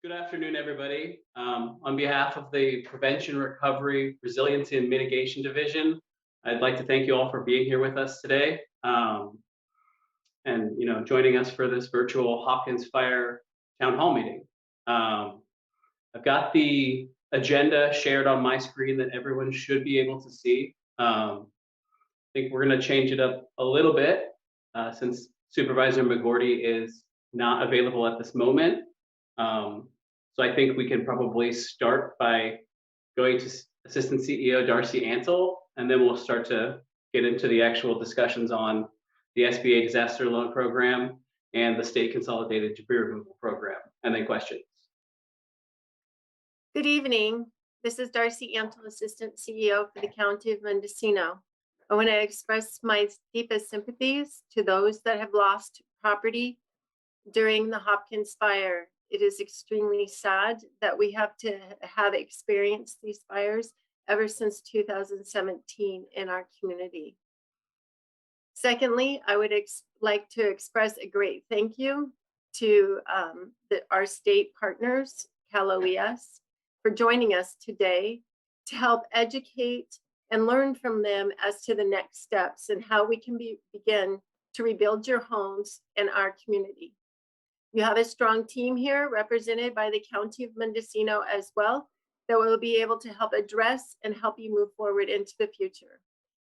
Good afternoon, everybody. On behalf of the Prevention, Recovery, Resiliency, and Mitigation Division, I'd like to thank you all for being here with us today, and joining us for this virtual Hopkins Fire Town Hall meeting. I've got the agenda shared on my screen that everyone should be able to see. I think we're going to change it up a little bit since Supervisor McGordy is not available at this moment. So I think we can probably start by going to Assistant CEO Darcy Ansel, and then we'll start to get into the actual discussions on the SBA Disaster Loan Program and the State Consolidated Debris Removal Program, and then questions. Good evening. This is Darcy Ansel, Assistant CEO for the County of Mendocino. I want to express my deepest sympathies to those that have lost property during the Hopkins Fire. It is extremely sad that we have experienced these fires ever since 2017 in our community. Secondly, I would like to express a great thank you to our state partners, CalOES, for joining us today to help educate and learn from them as to the next steps and how we can begin to rebuild your homes and our community. You have a strong team here represented by the County of Mendocino as well that will be able to help address and help you move forward into the future.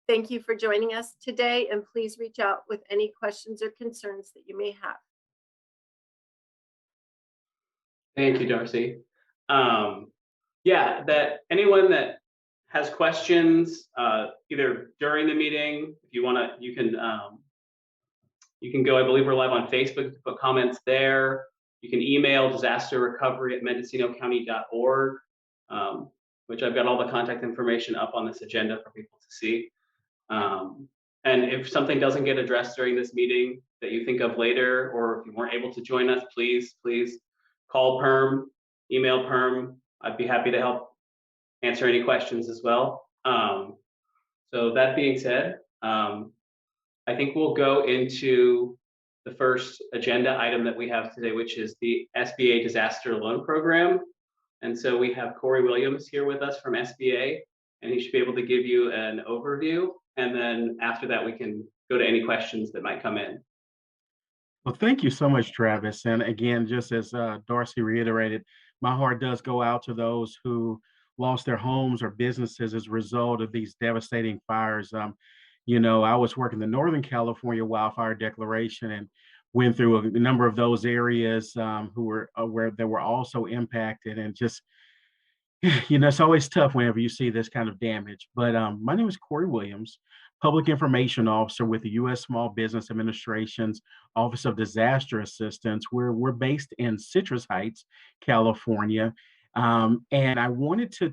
Thank you for joining us today, and please reach out with any questions or concerns that you may have. Thank you, Darcy. That anyone that has questions, either during the meeting, if you want to, you can go, I believe we're live on Facebook, put comments there. You can email disasterrecovery@mendocinocounty.org, which I've got all the contact information up on this agenda for people to see. And if something doesn't get addressed during this meeting that you think of later, or if you weren't able to join us, please call PRRM, email PRRM. I'd be happy to help answer any questions as well. So that being said, I think we'll go into the first agenda item that we have today, which is the SBA Disaster Loan Program. And so we have Corey Williams here with us from SBA, and he should be able to give you an overview. And then after that, we can go to any questions that might come in. Well, thank you so much, Travis. And again, just as Darcy reiterated, my heart does go out to those who lost their homes or businesses as a result of these devastating fires. I was working the Northern California Wildfire Declaration and went through a number of those areas where they were also impacted. And just, it's always tough whenever you see this kind of damage. But my name is Corey Williams, Public Information Officer with the U.S. Small Business Administration's Office of Disaster Assistance. We're based in Citrus Heights, California. And I wanted to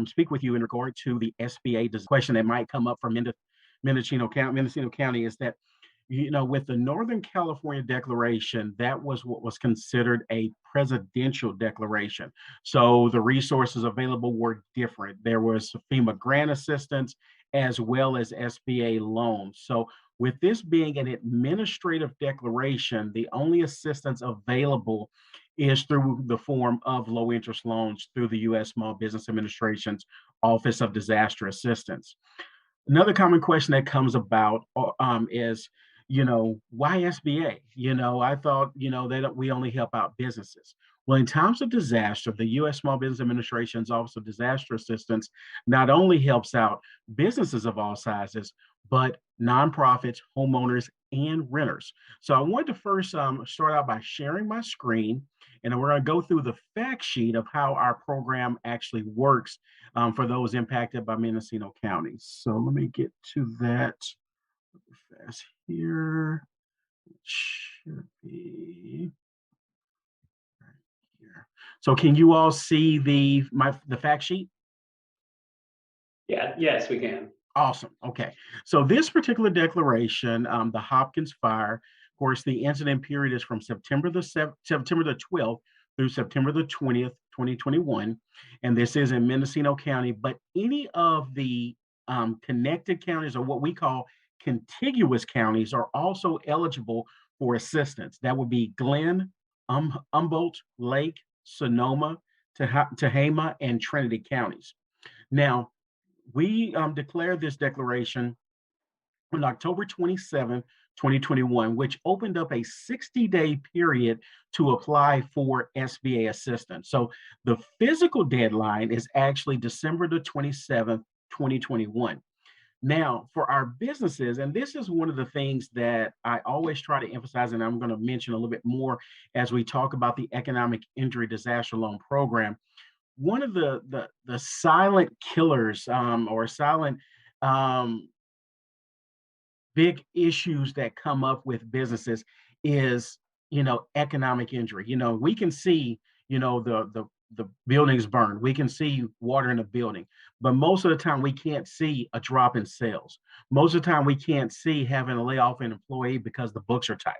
speak with you in regard to the SBA. The question that might come up from Mendocino County is that, with the Northern California Declaration, that was what was considered a presidential declaration. So the resources available were different. There was FEMA grant assistance as well as SBA loans. So with this being an administrative declaration, the only assistance available is through the form of low interest loans through the U.S. Small Business Administration's Office of Disaster Assistance. Another common question that comes about is, why SBA? I thought, that we only help out businesses. Well, in times of disaster, the U.S. Small Business Administration's Office of Disaster Assistance not only helps out businesses of all sizes, but nonprofits, homeowners, and renters. So I wanted to first start out by sharing my screen, and we're going to go through the fact sheet of how our program actually works for those impacted by Mendocino County. So let me get to that fast here. It should be right here. So can you all see the fact sheet? Yeah, yes, we can. Awesome. Okay. So this particular declaration, the Hopkins Fire, of course, the incident period is from September the 12th through September the 20th, 2021. And this is in Mendocino County, but any of the connected counties, or what we call contiguous counties, are also eligible for assistance. That would be Glenn, Humboldt, Lake, Sonoma, Tehama, and Trinity counties. Now, we declared this declaration on October 27, 2021, which opened up a 60-day period to apply for SBA assistance. So the physical deadline is actually December 27th, 2021. Now, for our businesses, and this is one of the things that I always try to emphasize, and I'm going to mention a little bit more as we talk about the Economic Injury Disaster Loan Program. One of the silent killers, or silent big issues that come up with businesses is, economic injury. We can see, the buildings burned. We can see water in the building, but most of the time we can't see a drop in sales. Most of the time we can't see having to lay off an employee because the books are tight.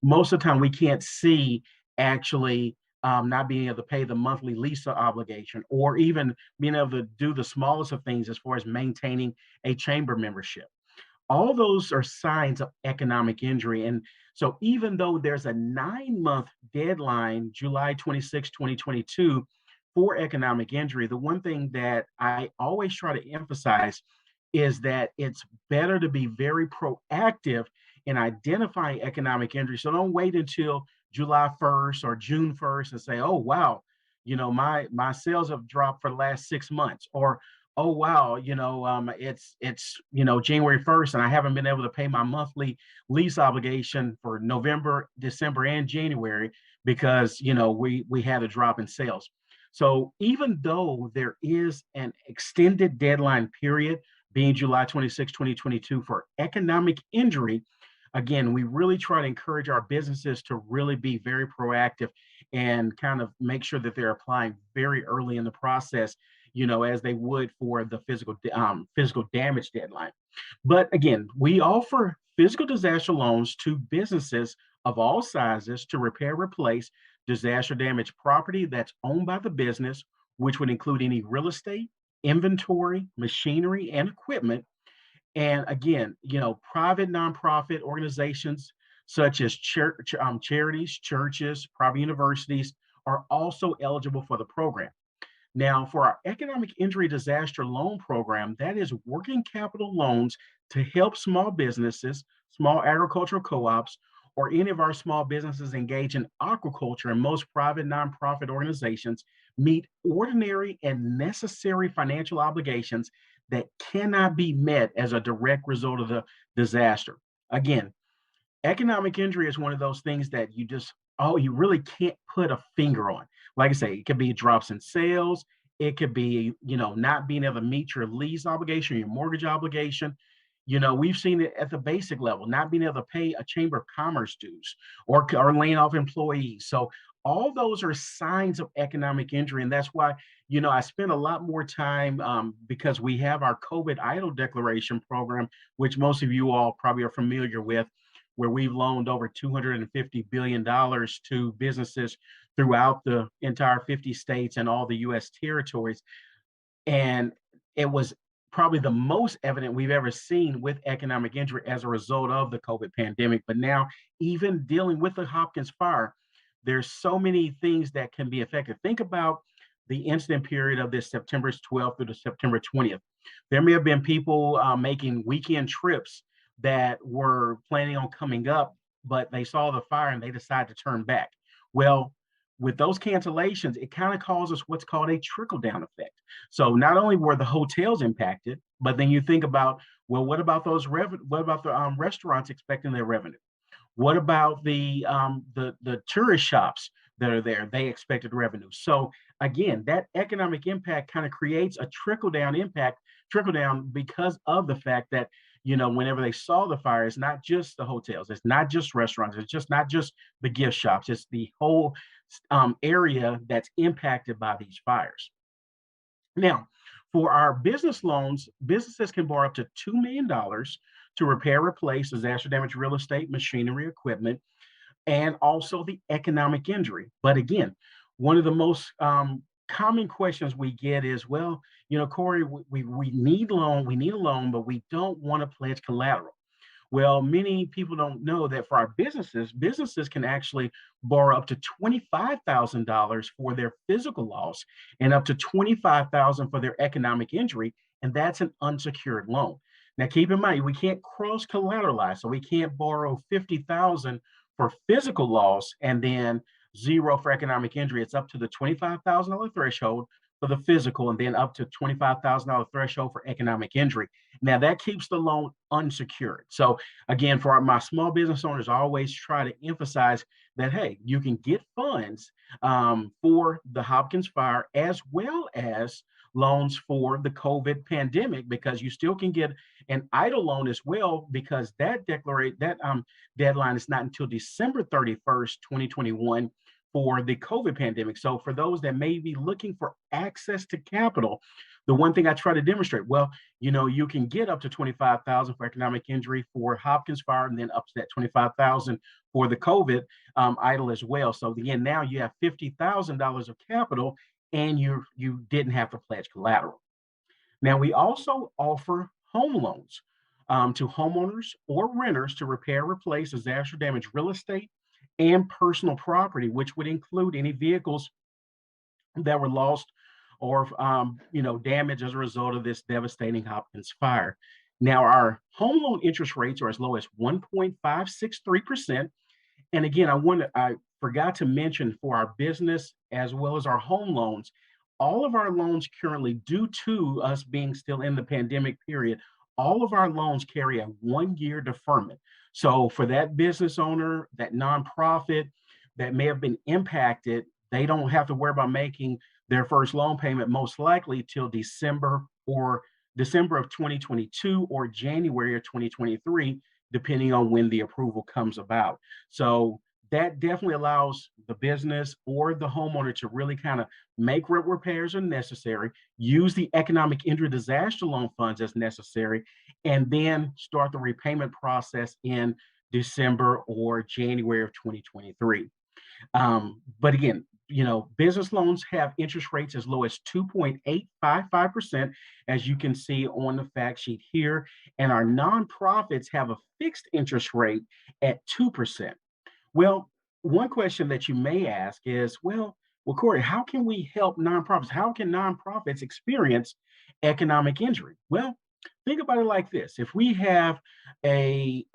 Most of the time we can't see actually not being able to pay the monthly lease obligation, or even being able to do the smallest of things as far as maintaining a chamber membership. All those are signs of economic injury. And so even though there's a 9-month deadline, July 26, 2022, for economic injury, the one thing that I always try to emphasize is that it's better to be very proactive in identifying economic injury. So don't wait until July 1st or June 1st and say, oh, wow, my sales have dropped for the last 6 months, or oh wow, it's January 1st and I haven't been able to pay my monthly lease obligation for November, December, and January because we had a drop in sales. So even though there is an extended deadline period, being July 26, 2022, for economic injury, again, we really try to encourage our businesses to really be very proactive and kind of make sure that they're applying very early in the process, as they would for the physical damage deadline. But again, we offer physical disaster loans to businesses of all sizes to repair, replace disaster damaged property that's owned by the business, which would include any real estate, inventory, machinery, and equipment. And again, private nonprofit organizations such as charities, churches, private universities are also eligible for the program. Now, for our economic injury disaster loan program, that is working capital loans to help small businesses, small agricultural co-ops, or any of our small businesses engaged in aquaculture, and most private nonprofit organizations meet ordinary and necessary financial obligations that cannot be met as a direct result of the disaster. Again, economic injury is one of those things that you really can't put a finger on. Like I say, it could be drops in sales. It could be, not being able to meet your lease obligation, your mortgage obligation. We've seen it at the basic level, not being able to pay a Chamber of Commerce dues, or laying off employees. So all those are signs of economic injury. And that's why, I spend a lot more time because we have our COVID idle declaration program, which most of you all probably are familiar with, where we've loaned over $250 billion to businesses throughout the entire 50 states and all the US territories. And it was probably the most evident we've ever seen with economic injury as a result of the COVID pandemic. But now, even dealing with the Hopkins Fire, there's so many things that can be affected. Think about the incident period of this September 12th through to September 20th. There may have been people making weekend trips that were planning on coming up, but they saw the fire and they decided to turn back. Well, with those cancellations, it kind of causes what's called a trickle-down effect. So not only were the hotels impacted, but then you think about, well, what about the restaurants expecting their revenue? What about the tourist shops that are there? They expected revenue. So again, that economic impact kind of creates a trickle-down because of the fact that, whenever they saw the fire, it's not just the hotels, it's not just restaurants, it's not just the gift shops, it's the whole area that's impacted by these fires. Now, for our business loans, businesses can borrow up to $2 million to repair, replace disaster damaged real estate, machinery, equipment, and also the economic injury. But again, one of the most common questions we get is, well, Corey, we need we need a loan, but we don't want to pledge collateral. Well, many people don't know that for our businesses can actually borrow up to $25,000 for their physical loss and up to $25,000 for their economic injury, and that's an unsecured loan. Now, keep in mind, we can't cross collateralize, so we can't borrow $50,000 for physical loss and then zero for economic injury. It's up to the $25,000 threshold for the physical and then up to $25,000 threshold for economic injury. Now that keeps the loan unsecured. So again, for my small business owners, I always try to emphasize that, hey, you can get funds for the Hopkins Fire as well as loans for the COVID pandemic, because you still can get an EIDL loan as well, because that deadline is not until December 31st, 2021 for the COVID pandemic. So for those that may be looking for access to capital, the one thing I try to demonstrate, well, you can get up to $25,000 for economic injury for Hopkins Fire, and then up to that $25,000 for the COVID EIDL as well. So again, now you have $50,000 of capital, and you didn't have to pledge collateral. Now we also offer home loans to homeowners or renters to repair, replace disaster damaged real estate and personal property, which would include any vehicles that were lost or damaged as a result of this devastating Hopkins fire. Now, our home loan interest rates are as low as 1.563%. And again, I forgot to mention, for our business as well as our home loans, all of our loans currently, due to us being still in the pandemic period, all of our loans carry a 1-year deferment. So for that business owner, that nonprofit that may have been impacted, they don't have to worry about making their first loan payment most likely till December of 2022 or January of 2023, depending on when the approval comes about. So that definitely allows the business or the homeowner to really kind of make what repairs are necessary, use the economic injury disaster loan funds as necessary, and then start the repayment process in December or January of 2023. But again, business loans have interest rates as low as 2.855%, as you can see on the fact sheet here. And our nonprofits have a fixed interest rate at 2%. Well, one question that you may ask is, well, Corey, how can we help nonprofits? How can nonprofits experience economic injury? Well, think about it like this. If we have maybe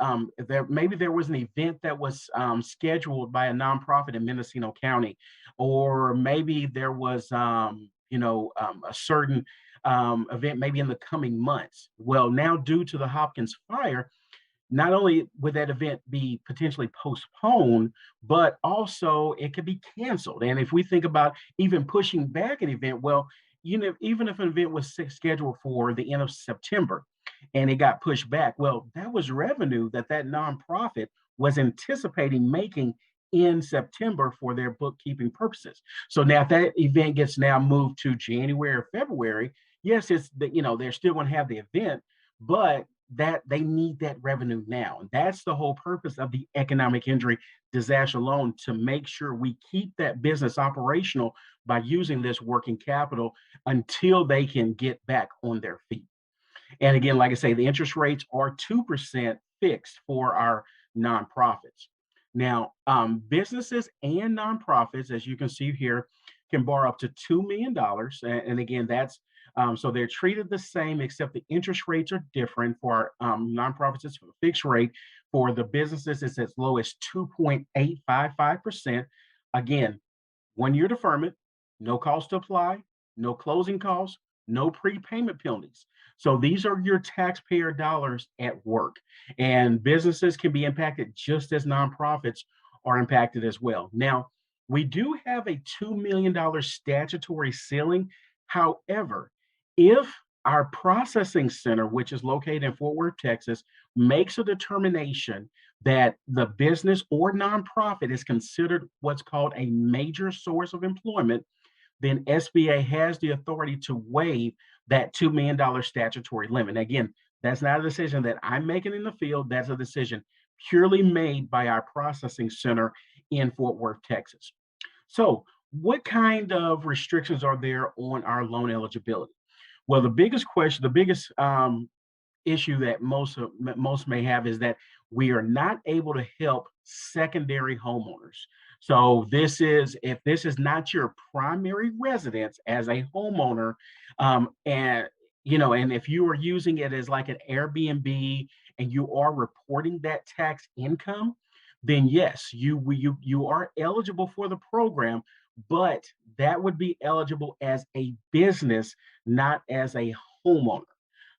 there was an event that was scheduled by a nonprofit in Mendocino County, or maybe there was, a certain event maybe in the coming months. Well, now due to the Hopkins fire, not only would that event be potentially postponed, but also it could be canceled. And if we think about even pushing back an event, well, even if an event was scheduled for the end of September and it got pushed back, well, that was revenue that nonprofit was anticipating making in September for their bookkeeping purposes. So now if that event gets now moved to January or February, yes, it's they're still going to have the event, but that they need that revenue now. And that's the whole purpose of the economic injury disaster loan, to make sure we keep that business operational by using this working capital until they can get back on their feet. And again, like I say, the interest rates are 2% fixed for our nonprofits. Now, businesses and nonprofits, as you can see here, can borrow up to $2 million. And again, that's so they're treated the same, except the interest rates are different. For our nonprofits, it's a fixed rate. For the businesses, it's as low as 2.855%. Again, 1-year deferment, no cost to apply, no closing costs, no prepayment penalties. So these are your taxpayer dollars at work. And businesses can be impacted just as nonprofits are impacted as well. Now, we do have a $2 million statutory ceiling. However, if our processing center, which is located in Fort Worth, Texas, makes a determination that the business or nonprofit is considered what's called a major source of employment, then SBA has the authority to waive that $2 million statutory limit. Again, that's not a decision that I'm making in the field. That's a decision purely made by our processing center in Fort Worth, Texas. So what kind of restrictions are there on our loan eligibility? Well, the biggest question, the biggest issue that most may have is that we are not able to help secondary homeowners. So this is, if this is not your primary residence as a homeowner, and and if you are using it as like an Airbnb and you are reporting that tax income, then yes, you are eligible for the program, but that would be eligible as a business, not as a homeowner.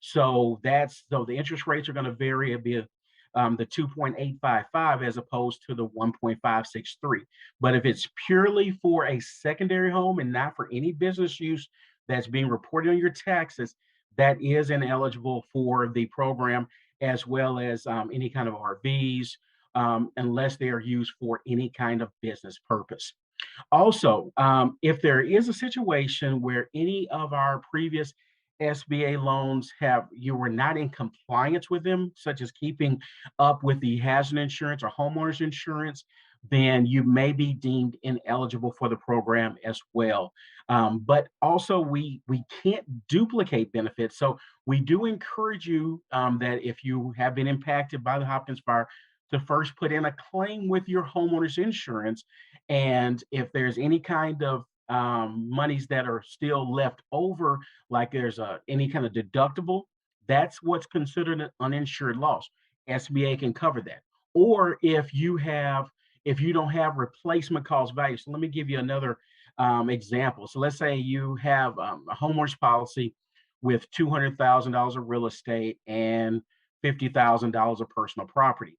So the interest rates are going to vary a bit, the 2.855 as opposed to the 1.563. But if it's purely for a secondary home and not for any business use that's being reported on your taxes, that is ineligible for the program, as well as any kind of RVs, unless they are used for any kind of business purpose. Also, if there is a situation where any of our previous SBA loans you were not in compliance with them, such as keeping up with the hazard insurance or homeowners insurance, then you may be deemed ineligible for the program as well. But also, we can't duplicate benefits. So we do encourage you that if you have been impacted by the Hopkins Fire, to first put in a claim with your homeowners insurance. And if there's any kind of monies that are still left over, like there's any kind of deductible, that's what's considered an uninsured loss. SBA can cover that. Or if you don't have replacement cost value. So let me give you another example. So let's say you have a homeowners policy with $200,000 of real estate and $50,000 of personal property.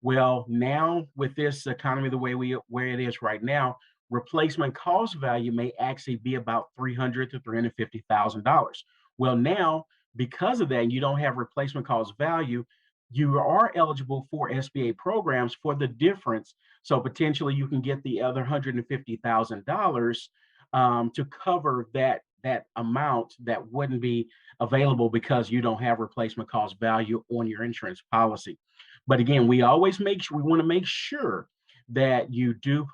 Well, now with this economy the where it is right now, replacement cost value may actually be about $300,000 to $350,000. Well, now because of that, you don't have replacement cost value. You are eligible for SBA programs for the difference. So potentially you can get the other $150,000 to cover that amount that wouldn't be available because you don't have replacement cost value on your insurance policy. But again, we always we want to make sure that you do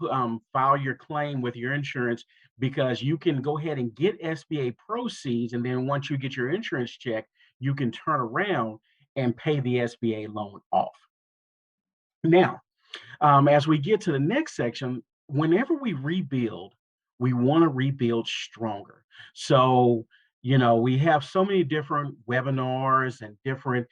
file your claim with your insurance, because you can go ahead and get SBA proceeds. And then once you get your insurance check, you can turn around and pay the SBA loan off. Now, as we get to the next section, whenever we rebuild, we want to rebuild stronger. So, we have so many different webinars and different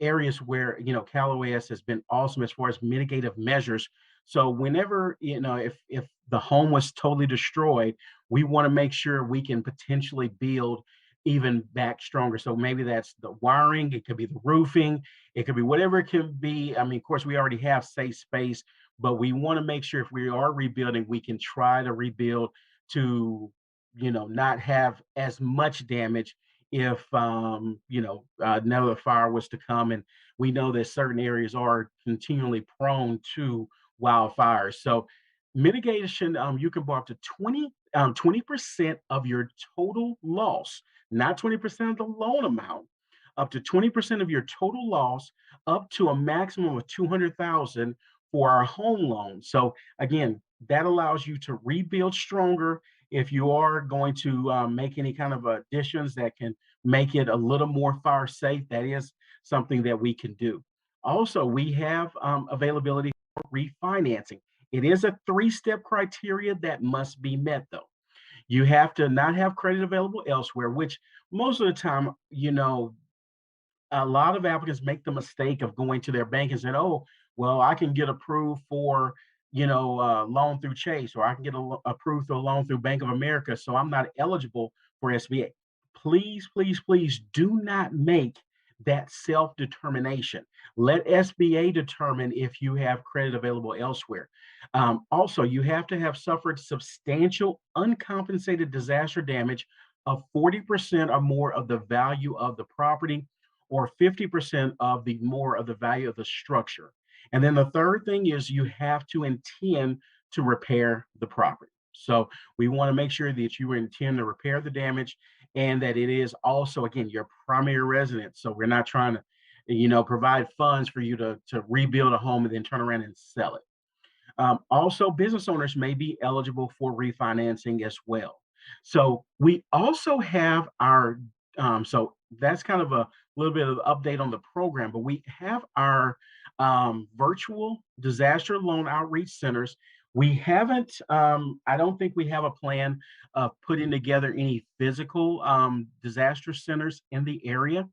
areas where, CalOES has been awesome as far as mitigative measures. So whenever, if the home was totally destroyed, we want to make sure we can potentially build even back stronger. So maybe that's the wiring, it could be the roofing, it could be whatever it can be. I mean, of course, we already have safe space, but we want to make sure if we are rebuilding, we can try to rebuild to, not have as much damage if, another fire was to come. And we know that certain areas are continually prone to wildfires. So mitigation, you can borrow up to 20% of your total loss, not 20% of the loan amount, up to 20% of your total loss, up to a maximum of 200,000 for our home loan. So again, that allows you to rebuild stronger. If you are going to make any kind of additions that can make it a little more fire safe, that is something that we can do. Also, we have availability for refinancing. It is a 3-step criteria that must be met, though. You have to not have credit available elsewhere, which most of the time, a lot of applicants make the mistake of going to their bank and saying, "Oh, well, I can get approved for, loan through Chase, or I can get approved for a loan through Bank of America, so I'm not eligible for SBA." Please, please, please do not make that self-determination. Let SBA determine if you have credit available elsewhere. Also, you have to have suffered substantial uncompensated disaster damage of 40% or more of the value of the property, or 50% of the more of the value of the structure. And then the third thing is you have to intend to repair the property. So we want to make sure that you intend to repair the damage, and that it is also, again, your primary residence. So we're not trying to, provide funds for you to rebuild a home and then turn around and sell it. Also, business owners may be eligible for refinancing as well. So we also have our, so that's kind of a little bit of update on the program, but we have our virtual disaster loan outreach centers. We haven't, I don't think we have a plan of putting together any physical disaster centers in the area,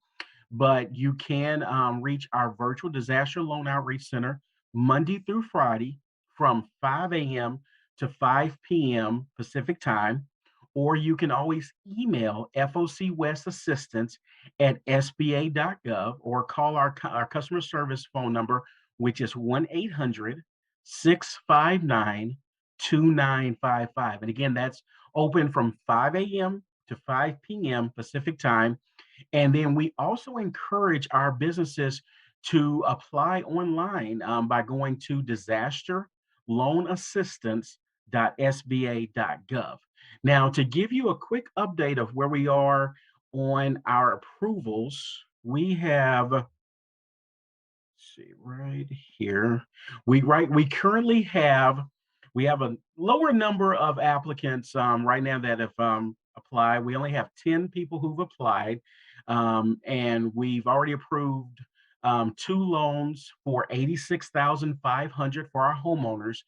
but you can reach our virtual disaster loan outreach center Monday through Friday from 5 a.m. to 5 p.m. Pacific time, or you can always email FOC West Assistance at sba.gov or call our customer service phone number, which is 1-800-659-2955. And again, that's open from 5 a.m. to 5 p.m. Pacific time. And then we also encourage our businesses to apply online by going to disasterloanassistance.sba.gov. Now, to give you a quick update of where we are on our approvals, we have, let's see right here, we currently have a lower number of applicants right now that have applied. We only have 10 people who've applied, and we've already approved 2 loans for $86,500 for our homeowners.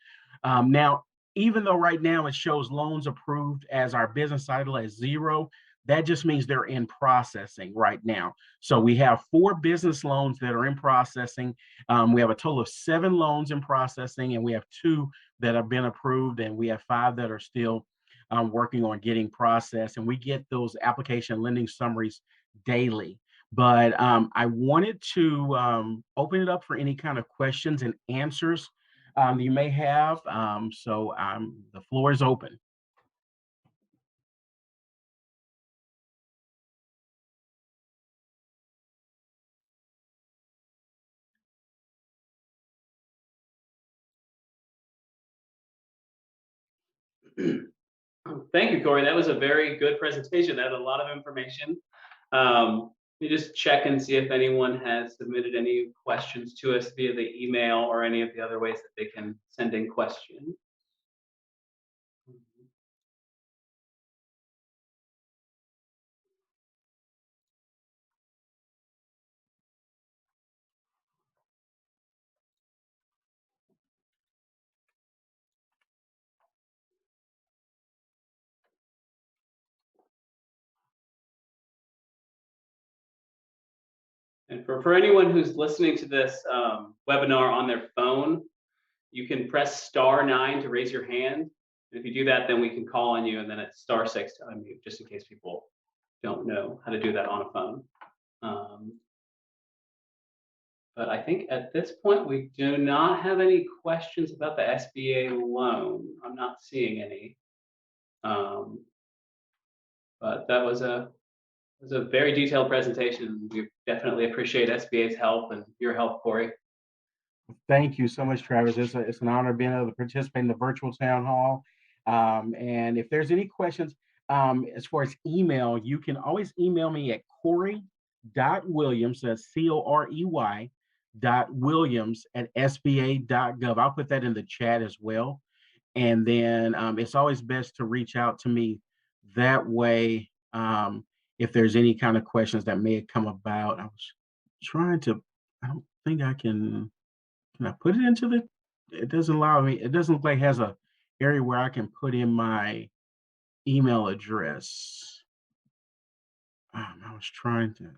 Now, even though right now it shows loans approved as our business idle as 0, that just means they're in processing right now. So we have 4 business loans that are in processing. We have a total of 7 loans in processing, and we have 2 that have been approved, and we have 5 that are still working on getting processed. And we get those application lending summaries daily. But I wanted to open it up for any kind of questions and answers you may have. So the floor is open. Thank you, Corey. That was a very good presentation. That had a lot of information. You just check and see if anyone has submitted any questions to us via the email or any of the other ways that they can send in questions. And for anyone who's listening to this webinar on their phone, you can press *9 to raise your hand. And if you do that, then we can call on you, and then it's *6 to unmute, just in case people don't know how to do that on a phone. But I think at this point, we do not have any questions about the SBA loan. I'm not seeing any. But that was a very detailed presentation. We definitely appreciate SBA's help and your help, Corey. Thank you so much, Travis. It's an honor being able to participate in the virtual town hall. And if there's any questions, as far as email, you can always email me at corey.williams, that's corey.williams@sba.gov. I'll put that in the chat as well. And then it's always best to reach out to me that way if there's any kind of questions that may have come about. I was trying to, I don't think I can I put it into the, it doesn't allow me, it doesn't look like it has a area where I can put in my email address. I was trying to,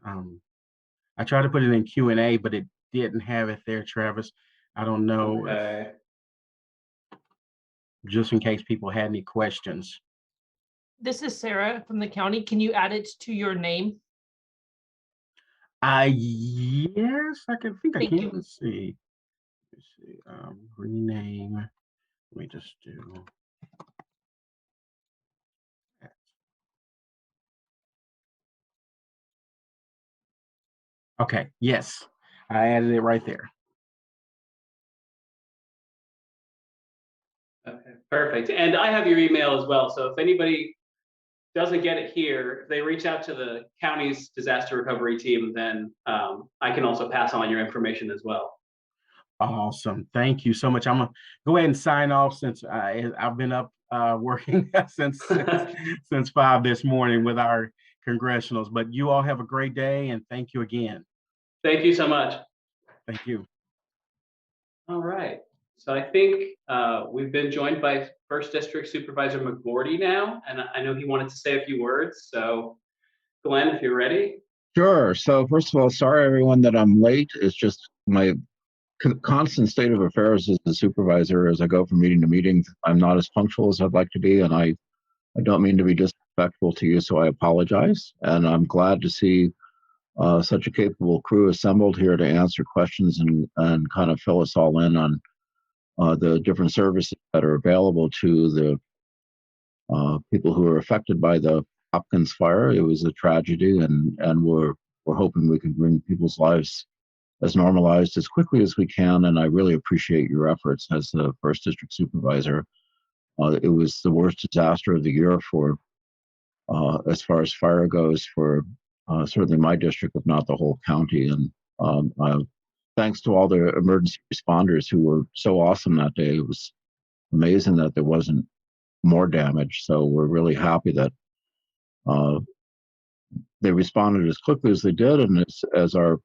I tried to put it in Q&A, but it didn't have it there, Travis. I don't know, Okay. just in case people had any questions. This is Sarah from the county. Can you add it to your name? Yes, I can think I Thank can. you. Let's see. Rename. Let me just do. Okay, yes, I added it right there. Okay, perfect. And I have your email as well. So if anybody doesn't get it here, if they reach out to the county's disaster recovery team, then I can also pass on your information as well. Awesome. Thank you so much. I'm gonna go ahead and sign off since I've been up working since 5 this morning with our congressionals. But you all have a great day and thank you again. Thank you so much. Thank you. All right. So I think we've been joined by First District Supervisor McGordy now, and I know he wanted to say a few words. So Glenn, if you're ready. Sure. So first of all, sorry everyone that I'm late. It's just my constant state of affairs as the supervisor. As I go from meeting to meeting, I'm not as punctual as I'd like to be, and I don't mean to be disrespectful to you, so I apologize. And I'm glad to see such a capable crew assembled here to answer questions and kind of fill us all in on the different services that are available to the people who are affected by the Hopkins Fire. It was a tragedy, and we're hoping we can bring people's lives as normalized as quickly as we can. And I really appreciate your efforts as the First District Supervisor. It was the worst disaster of the year for, as far as fire goes, for certainly my district, if not the whole county. And thanks to all the emergency responders who were so awesome that day. It was amazing that there wasn't more damage. So we're really happy that they responded as quickly as they did. And as our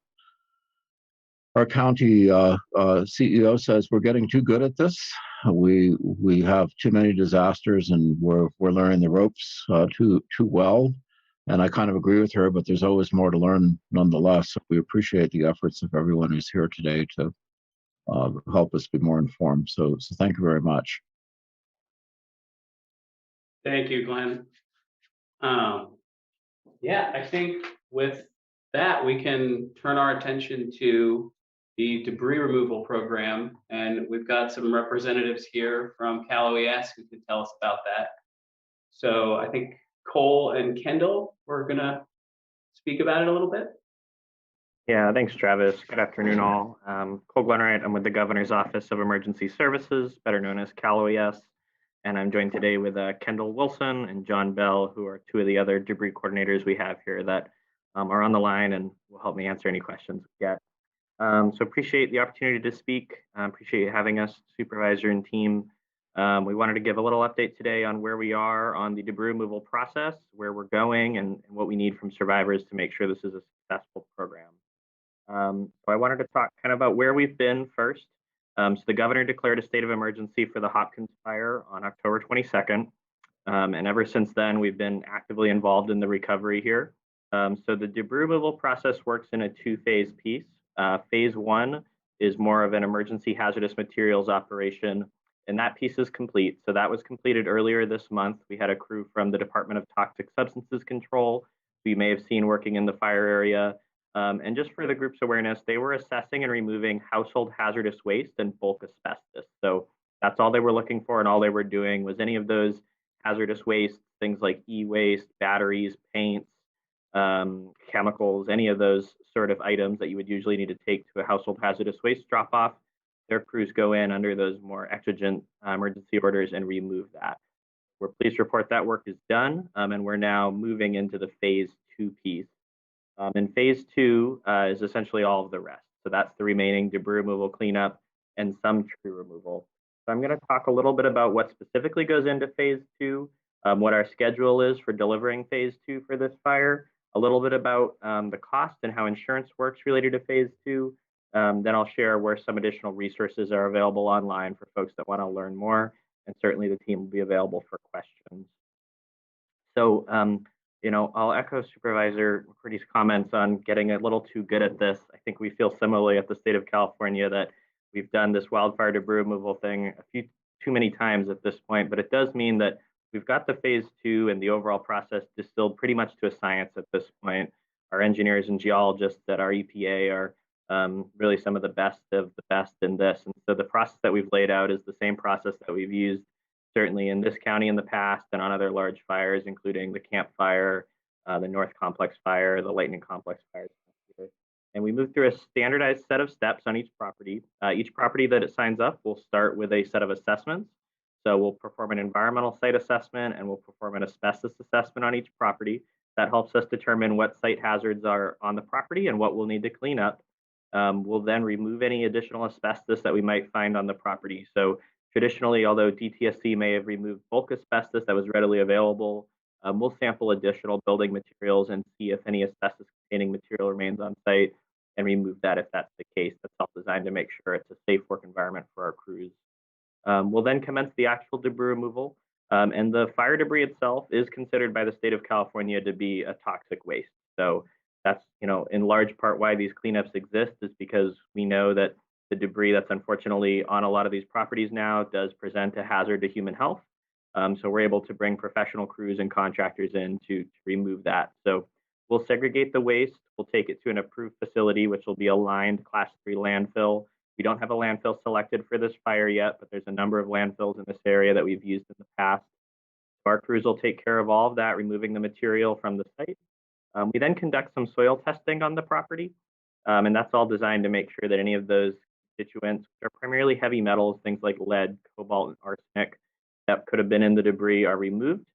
county CEO says, we're getting too good at this. We have too many disasters, and we're learning the ropes too well. And I kind of agree with her, but there's always more to learn nonetheless. So we appreciate the efforts of everyone who's here today to help us be more informed. So thank you very much. Thank you, Glenn. Yeah, I think with that, we can turn our attention to the debris removal program. And we've got some representatives here from CalOES who can tell us about that. So I think Cole and Kendall are going to speak about it a little bit. Yeah, thanks, Travis. Good afternoon, all. Cole Glenwright. I'm with the Governor's Office of Emergency Services, better known as CalOES. And I'm joined today with Kendall Wilson and John Bell, who are two of the other debris coordinators we have here that are on the line and will help me answer any questions we get. So appreciate the opportunity to speak. Appreciate you having us, supervisor and team. We wanted to give a little update today on where we are on the debris removal process, where we're going, and what we need from survivors to make sure this is a successful program. So I wanted to talk kind of about where we've been first. So the governor declared a state of emergency for the Hopkins Fire on October 22nd. And ever since then, we've been actively involved in the recovery here. So the debris removal process works in a two-phase piece. Phase one is more of an emergency hazardous materials operation, and that piece is complete. So that was completed earlier this month. We had a crew from the Department of Toxic Substances Control, who you may have seen working in the fire area. And just for the group's awareness, they were assessing and removing household hazardous waste and bulk asbestos. So that's all they were looking for, and all they were doing was any of those hazardous waste, things like e-waste, batteries, paints, chemicals, any of those sort of items that you would usually need to take to a household hazardous waste drop-off. Their crews go in under those more exigent emergency orders and remove that. We're pleased to report that work is done, and we're now moving into the phase two piece. And phase two is essentially all of the rest. So that's the remaining debris removal, cleanup, and some tree removal. So I'm going to talk a little bit about what specifically goes into phase two, what our schedule is for delivering phase two for this fire, a little bit about the cost and how insurance works related to phase two. Then I'll share where some additional resources are available online for folks that want to learn more. And certainly the team will be available for questions. So, I'll echo Supervisor McCurdy's comments on getting a little too good at this. I think we feel similarly at the state of California that we've done this wildfire debris removal thing too many times at this point, but it does mean that we've got the phase two and the overall process distilled pretty much to a science at this point. Our engineers and geologists at our EPA are really some of the best in this. And so the process that we've laid out is the same process that we've used certainly in this county in the past and on other large fires, including the Camp Fire, the North Complex Fire, the Lightning Complex Fire. And we move through a standardized set of steps on each property. Each property that it signs up will start with a set of assessments. So we'll perform an environmental site assessment and we'll perform an asbestos assessment on each property. That helps us determine what site hazards are on the property and what we'll need to clean up. We'll then remove any additional asbestos that we might find on the property. So traditionally, although DTSC may have removed bulk asbestos that was readily available, we'll sample additional building materials and see if any asbestos-containing material remains on site and remove that if that's the case. That's all designed to make sure it's a safe work environment for our crews. We'll then commence the actual debris removal, and the fire debris itself is considered by the state of California to be a toxic waste. So that's, in large part why these cleanups exist, is because we know that the debris that's unfortunately on a lot of these properties now does present a hazard to human health. So we're able to bring professional crews and contractors in to remove that. So we'll segregate the waste. We'll take it to an approved facility, which will be a lined Class 3 landfill. We don't have a landfill selected for this fire yet, but there's a number of landfills in this area that we've used in the past. Our crews will take care of all of that, removing the material from the site. We then conduct some soil testing on the property, and that's all designed to make sure that any of those constituents, which are primarily heavy metals, things like lead, cobalt, and arsenic, that could have been in the debris are removed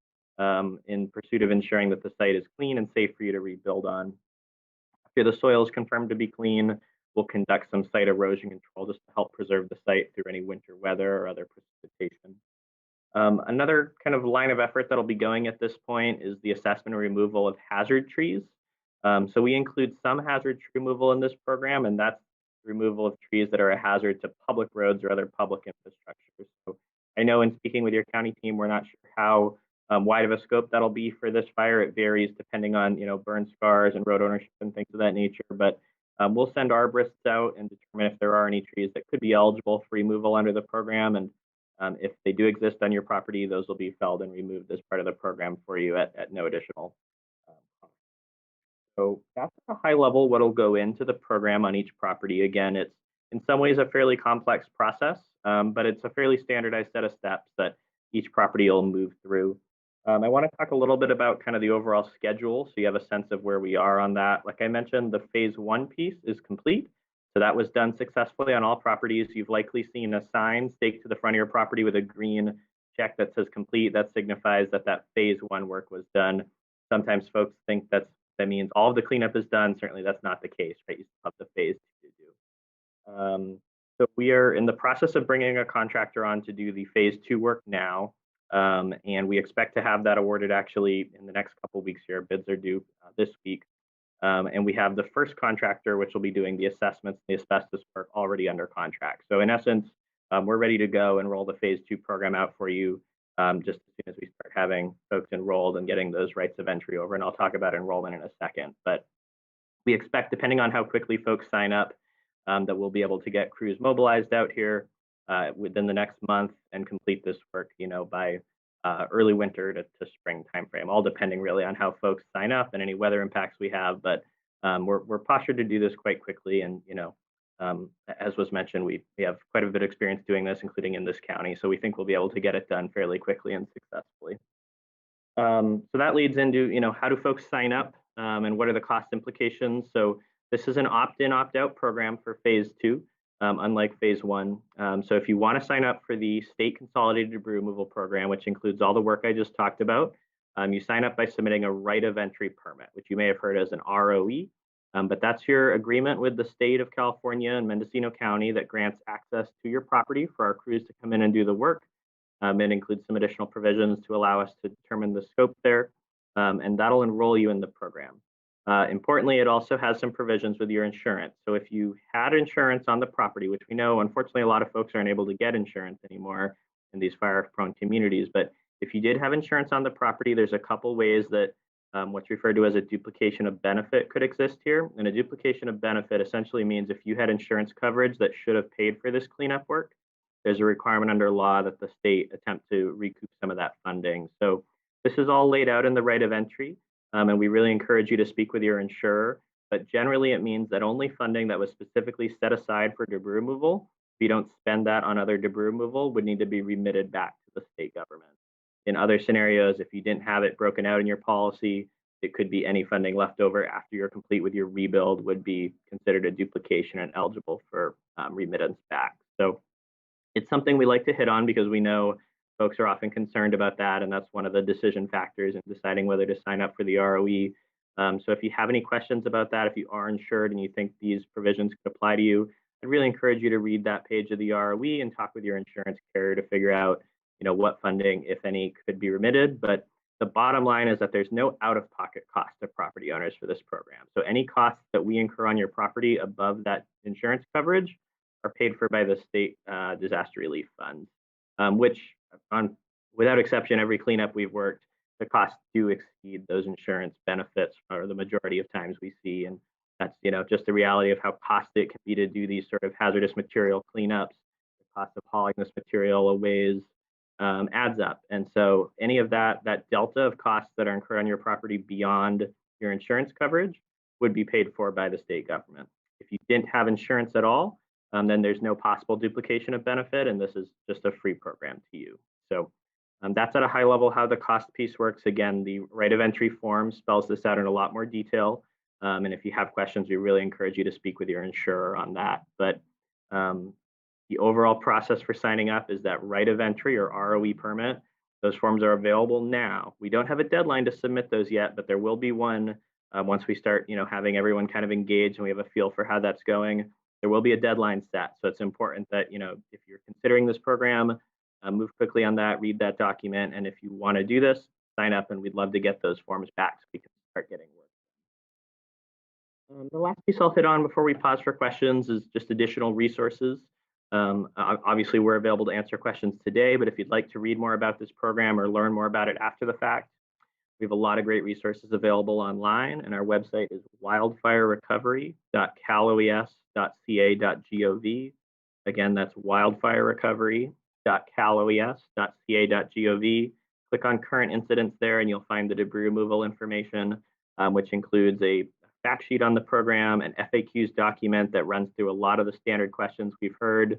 in pursuit of ensuring that the site is clean and safe for you to rebuild on. After the soil is confirmed to be clean, we'll conduct some site erosion control just to help preserve the site through any winter weather or other precipitation. Another kind of line of effort that'll be going at this point is the assessment and removal of hazard trees. So we include some hazard tree removal in this program, and that's removal of trees that are a hazard to public roads or other public infrastructure. So I know in speaking with your county team, we're not sure how wide of a scope that'll be for this fire. It varies depending on burn scars and road ownership and things of that nature. But we'll send arborists out and determine if there are any trees that could be eligible for removal under the program. And if they do exist on your property, those will be felled and removed as part of the program for you at no additional cost. So that's at a high level what'll go into the program on each property. Again, it's in some ways a fairly complex process, but it's a fairly standardized set of steps that each property will move through. I want to talk a little bit about kind of the overall schedule so you have a sense of where we are on that. Like I mentioned, the phase 1 piece is complete. So that was done successfully on all properties. You've likely seen a sign staked to the front of your property with a green check that says complete. That signifies that phase 1 work was done. Sometimes folks think that means all of the cleanup is done. Certainly that's not the case, right? You still have the phase 2 to do. So we are in the process of bringing a contractor on to do the phase 2 work now. And we expect to have that awarded actually in the next couple of weeks here. Bids are due this week. And we have the first contractor, which will be doing the assessments, the asbestos work already under contract. So in essence, we're ready to go and roll the phase 2 program out for you just as soon as we start having folks enrolled and getting those rights of entry over. And I'll talk about enrollment in a second. But we expect, depending on how quickly folks sign up, that we'll be able to get crews mobilized out here within the next month and complete this work, by early winter to spring timeframe, all depending really on how folks sign up and any weather impacts we have. But we're postured to do this quite quickly. And, as was mentioned, we have quite a bit of experience doing this, including in this county. So we think we'll be able to get it done fairly quickly and successfully. So that leads into, how do folks sign up and what are the cost implications? So this is an opt-in, opt-out program for phase 2. Unlike phase 1. So if you want to sign up for the state consolidated debris removal program, which includes all the work I just talked about, you sign up by submitting a right of entry permit, which you may have heard as an ROE. But that's your agreement with the state of California and Mendocino County that grants access to your property for our crews to come in and do the work. It includes some additional provisions to allow us to determine the scope there, and that'll enroll you in the program. Importantly, it also has some provisions with your insurance. So if you had insurance on the property, which we know, unfortunately, a lot of folks aren't able to get insurance anymore in these fire-prone communities. But if you did have insurance on the property, there's a couple ways that what's referred to as a duplication of benefit could exist here. And a duplication of benefit essentially means if you had insurance coverage that should have paid for this cleanup work, there's a requirement under law that the state attempt to recoup some of that funding. So this is all laid out in the right of entry. And we really encourage you to speak with your insurer. But generally, it means that only funding that was specifically set aside for debris removal, if you don't spend that on other debris removal, would need to be remitted back to the state government. In other scenarios, if you didn't have it broken out in your policy, it could be any funding left over after you're complete with your rebuild would be considered a duplication and eligible for remittance back. So it's something we like to hit on because we know folks are often concerned about that, and that's one of the decision factors in deciding whether to sign up for the ROE. So if you have any questions about that, if you are insured and you think these provisions could apply to you, I'd really encourage you to read that page of the ROE and talk with your insurance carrier to figure out, what funding, if any, could be remitted. But the bottom line is that there's no out-of-pocket cost to property owners for this program. So any costs that we incur on your property above that insurance coverage are paid for by the state disaster relief funds, which without exception, every cleanup we've worked, the costs do exceed those insurance benefits or the majority of times we see. And that's, just the reality of how costly it can be to do these sort of hazardous material cleanups. The cost of hauling this material away adds up. And so any of that delta of costs that are incurred on your property beyond your insurance coverage would be paid for by the state government. If you didn't have insurance at all, then there's no possible duplication of benefit, and this is just a free program to you. So that's at a high level how the cost piece works. Again, the right of entry form spells this out in a lot more detail. And if you have questions, we really encourage you to speak with your insurer on that. But the overall process for signing up is that right of entry or ROE permit. Those forms are available now. We don't have a deadline to submit those yet, but there will be one once we start, having everyone kind of engaged and we have a feel for how that's going. There will be a deadline set. So it's important that, if you're considering this program, move quickly on that, read that document. And if you want to do this, sign up, and we'd love to get those forms back so we can start getting work. The last piece I'll hit on before we pause for questions is just additional resources. Obviously, we're available to answer questions today, but if you'd like to read more about this program or learn more about it after the fact, we have a lot of great resources available online, and our website is wildfirerecovery.caloes.ca.gov. Again, that's wildfirerecovery.caloes.ca.gov. Click on current incidents there, and you'll find the debris removal information, which includes a fact sheet on the program, an FAQs document that runs through a lot of the standard questions we've heard.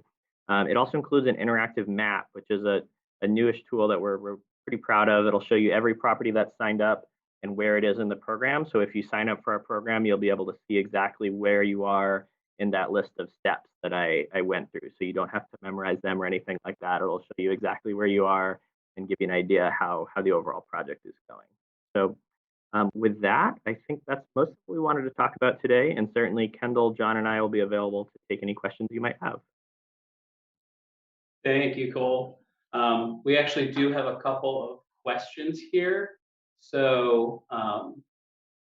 It also includes an interactive map, which is a newish tool that we're pretty proud of. It'll show you every property that's signed up and where it is in the program. So if you sign up for our program, you'll be able to see exactly where you are in that list of steps that I went through. So you don't have to memorize them or anything like that. It'll show you exactly where you are and give you an idea how the overall project is going. So with that, I think that's most of what we wanted to talk about today. And certainly Kendall, John, and I will be available to take any questions you might have. Thank you, Cole. We actually do have a couple of questions here. So I'm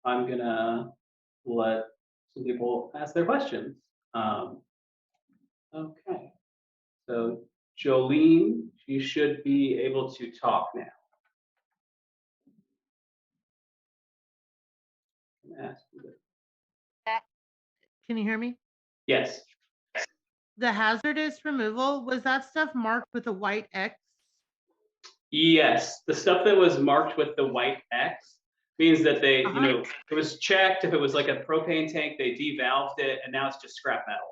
gonna let some people ask their questions. Okay, so Jolene, you should be able to talk now. Ask you this. Can you hear me? Yes. The hazardous removal, was that stuff marked with a white X? Yes, the stuff that was marked with the white X means that they, it was checked. If it was like a propane tank, they devalved it, and now it's just scrap metal.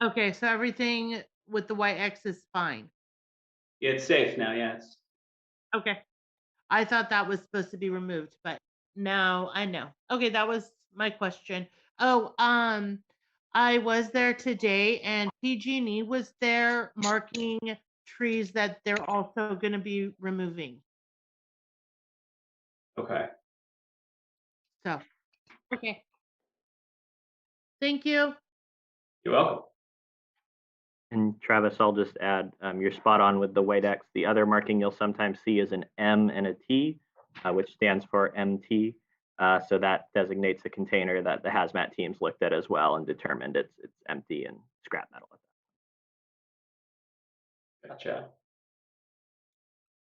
Okay, so everything with the white X is fine. Yeah, it's safe now, yes. Okay. I thought that was supposed to be removed, but now I know. Okay, that was my question. Oh, I was there today and PG&E was there marking trees that they're also going to be removing. Okay. So, okay. Thank you. You're welcome. And Travis, I'll just add, you're spot on with the white X. The other marking you'll sometimes see is an M and a T, which stands for MT. So that designates a container that the hazmat teams looked at as well and determined it's empty and scrap metal. Gotcha.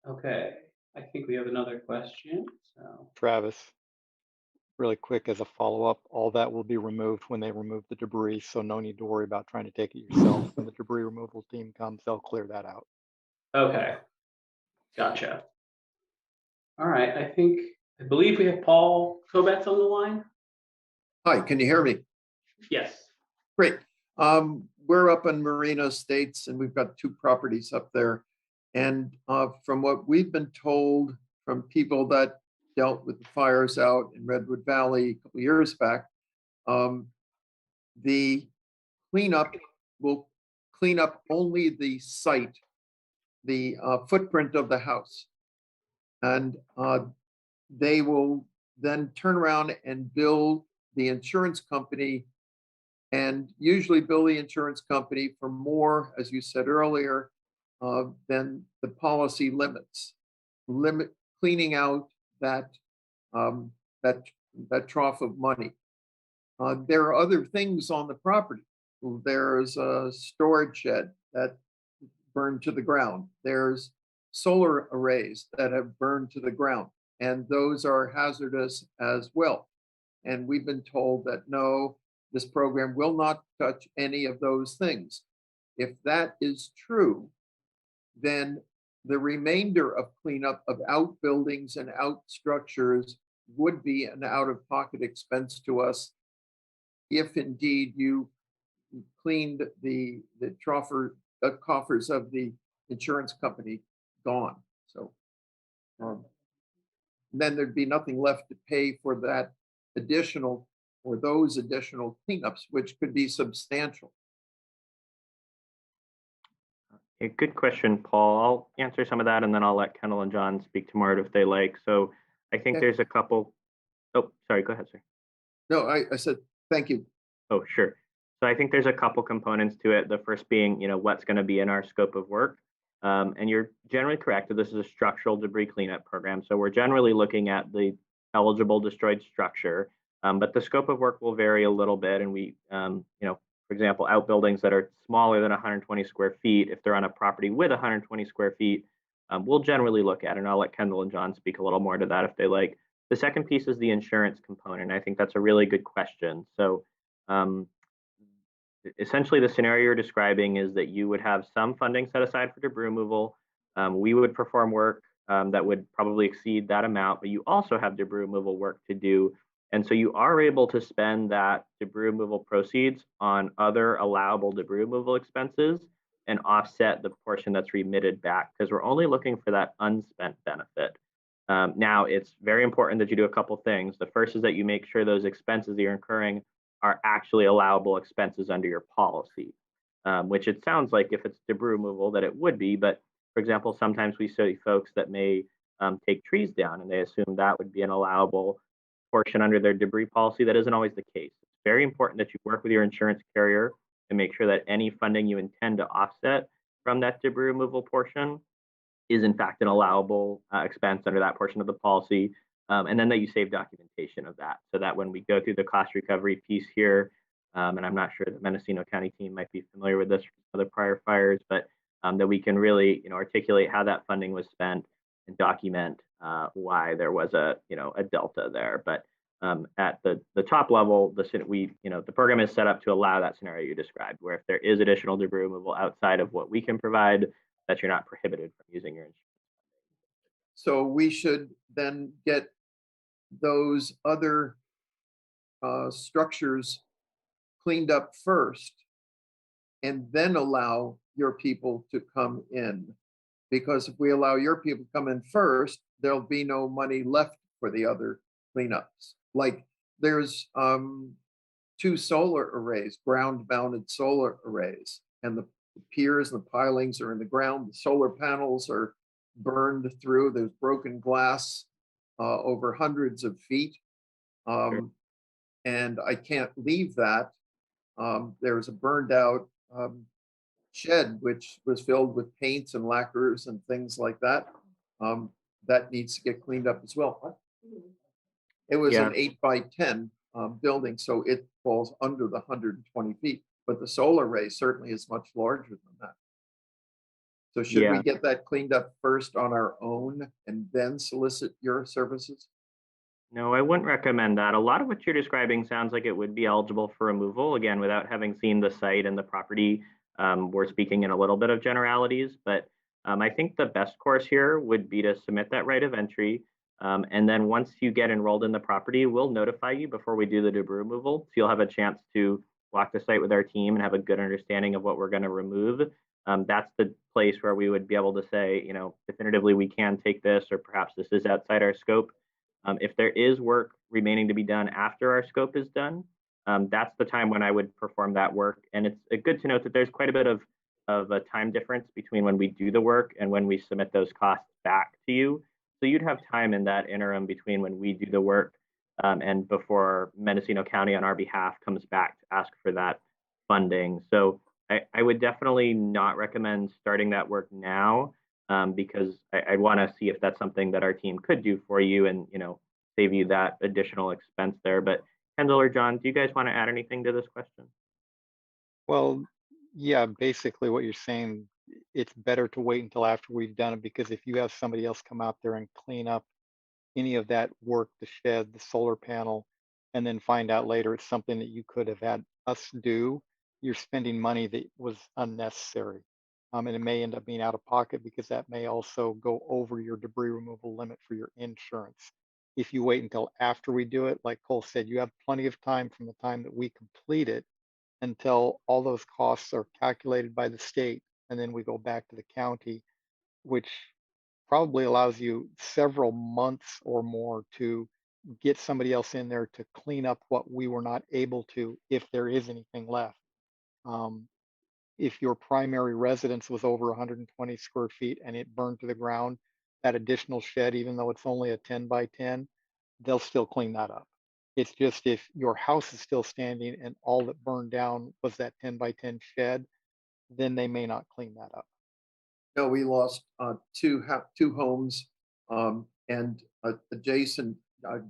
Okay, I think we have another question. So Travis, really quick as a follow-up, all that will be removed when they remove the debris, so no need to worry about trying to take it yourself. When the debris removal team comes, they'll clear that out. okay, gotcha. All right, I believe we have Paul Kobetz on the line. Hi, can you hear me? Yes. Great. We're up in Merino Estates and we've got 2 properties up there. And from what we've been told from people that dealt with the fires out in Redwood Valley a couple years back, the cleanup will clean up only the site, the footprint of the house. And they will then turn around and bill the insurance company, and usually bill the insurance company for more, as you said earlier, than the policy limits, cleaning out that that trough of money. There are other things on the property. There's a storage shed that burned to the ground. There's solar arrays that have burned to the ground, and those are hazardous as well. And we've been told that no, this program will not touch any of those things. If that is true, then the remainder of cleanup of outbuildings and out structures would be an out-of-pocket expense to us if indeed you cleaned the coffers of the insurance company gone. So then there'd be nothing left to pay for that additional or those additional cleanups, which could be substantial. A good question, Paul. I'll answer some of that, and then I'll let Kendall and John speak tomorrow if they like. So I think Okay. there's a couple. Oh, sorry. Go ahead, sir. No, I said, thank you. Oh, sure. So I think there's a couple components to it. The first being, what's going to be in our scope of work. And you're generally correct that this is a structural debris cleanup program. So we're generally looking at the eligible destroyed structure, but the scope of work will vary a little bit. And we, for example, outbuildings that are smaller than 120 square feet, if they're on a property with 120 square feet, we'll generally look at, and I'll let Kendall and John speak a little more to that if they like. The second piece is the insurance component. I think that's a really good question. So essentially the scenario you're describing is that you would have some funding set aside for debris removal. We would perform work that would probably exceed that amount, but you also have debris removal work to do. And so you are able to spend that debris removal proceeds on other allowable debris removal expenses and offset the portion that's remitted back, because we're only looking for that unspent benefit. Now, it's very important that you do a couple things. The first is that you make sure those expenses that you're incurring are actually allowable expenses under your policy, which it sounds like if it's debris removal that it would be. But for example, sometimes we see folks that may take trees down and they assume that would be an allowable portion under their debris policy. That isn't always the case. It's very important that you work with your insurance carrier and make sure that any funding you intend to offset from that debris removal portion is in fact an allowable expense under that portion of the policy. And then that you save documentation of that, so that when we go through the cost recovery piece here, and I'm not sure the Mendocino County team might be familiar with this from other prior fires, but that we can really articulate how that funding was spent and document why there was a delta there. But at the top level, the program is set up to allow that scenario you described, where if there is additional debris removal outside of what we can provide, that you're not prohibited from using your insurance. So we should then get those other structures cleaned up first and then allow your people to come in. Because if we allow your people to come in first, there'll be no money left for the other cleanups. Like there's 2 solar arrays, ground-mounted solar arrays, and the piers and the pilings are in the ground. The solar panels are burned through. There's broken glass over hundreds of feet. And I can't leave that. There's a burned out shed, which was filled with paints and lacquers and things like that. That needs to get cleaned up as well. It was an 8x10 building, so it falls under the 120 feet. But the solar array certainly is much larger than that. So should we get that cleaned up first on our own and then solicit your services? No, I wouldn't recommend that. A lot of what you're describing sounds like it would be eligible for removal. Again, without having seen the site and the property, we're speaking in a little bit of generalities, but I think the best course here would be to submit that right of entry. And then once you get enrolled in the property, we'll notify you before we do the debris removal. So you'll have a chance to walk the site with our team and have a good understanding of what we're going to remove. That's the place where we would be able to say, definitively we can take this, or perhaps this is outside our scope. If there is work remaining to be done after our scope is done, that's the time when I would perform that work. And it's good to note that there's quite a bit of a time difference between when we do the work and when we submit those costs back to you. So you'd have time in that interim between when we do the work and before Mendocino County on our behalf comes back to ask for that funding. So I would definitely not recommend starting that work now, because I want to see if that's something that our team could do for you and, save you that additional expense there. But Kendall or John, do you guys want to add anything to this question? Well, yeah, basically what you're saying, it's better to wait until after we've done it, because if you have somebody else come out there and clean up any of that work, the shed, the solar panel, and then find out later it's something that you could have had us do, you're spending money that was unnecessary. And it may end up being out of pocket, because that may also go over your debris removal limit for your insurance. If you wait until after we do it, like Cole said, you have plenty of time from the time that we complete it until all those costs are calculated by the state, and then we go back to the county, which probably allows you several months or more to get somebody else in there to clean up what we were not able to, if there is anything left. If your primary residence was over 120 square feet and it burned to the ground, that additional shed, even though it's only a 10 by 10, they'll still clean that up. It's just if your house is still standing and all that burned down was that 10 by 10 shed, then they may not clean that up. No, we lost two homes and adjacent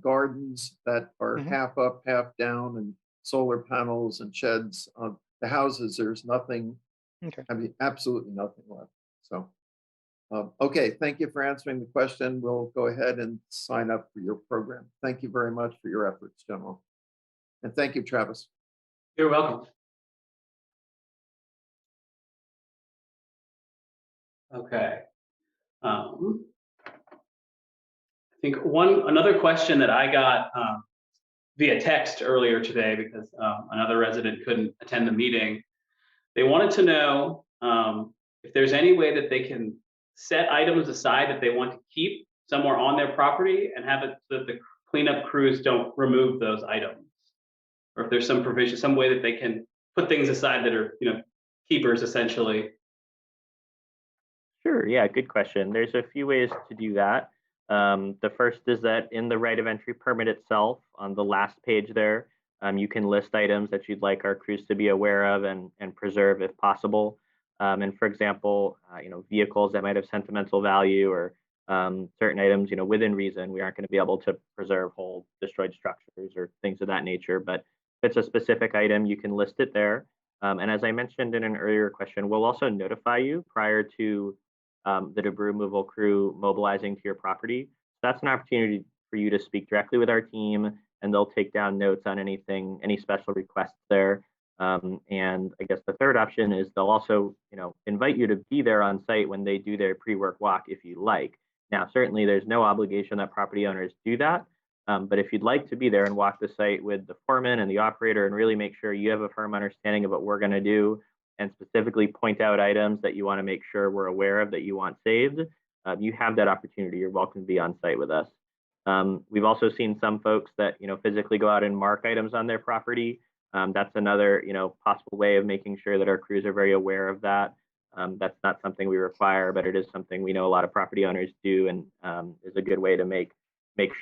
gardens that are Mhm. half up, half down, and solar panels and sheds. The houses, there's nothing, Okay. I mean, absolutely nothing left. So, okay, thank you for answering the question. We'll go ahead and sign up for your program. Thank you very much for your efforts, General. And thank you, Travis. You're welcome. Okay. I think another question that I got via text earlier today, because another resident couldn't attend the meeting. They wanted to know if there's any way that they can set items aside that they want to keep somewhere on their property and have it so that the cleanup crews don't remove those items, or if there's some provision, some way that they can put things aside that are, keepers essentially. Sure, yeah, good question. There's a few ways to do that. The first is that in the right of entry permit itself, on the last page there, you can list items that you'd like our crews to be aware of and preserve if possible. And for example, vehicles that might have sentimental value, or certain items, within reason, we aren't going to be able to preserve whole destroyed structures or things of that nature. But if it's a specific item, you can list it there. And as I mentioned in an earlier question, we'll also notify you prior to the debris removal crew mobilizing to your property. So that's an opportunity for you to speak directly with our team, and they'll take down notes on anything, any special requests there. And I guess the third option is they'll also, invite you to be there on site when they do their pre-work walk if you like. Now, certainly there's no obligation that property owners do that. But if you'd like to be there and walk the site with the foreman and the operator and really make sure you have a firm understanding of what we're going to do, and specifically point out items that you want to make sure we're aware of that you want saved, you have that opportunity. You're welcome to be on site with us. We've also seen some folks that physically go out and mark items on their property. That's another possible way of making sure that our crews are very aware of that. That's not something we require, but it is something we know a lot of property owners do, and is a good way to make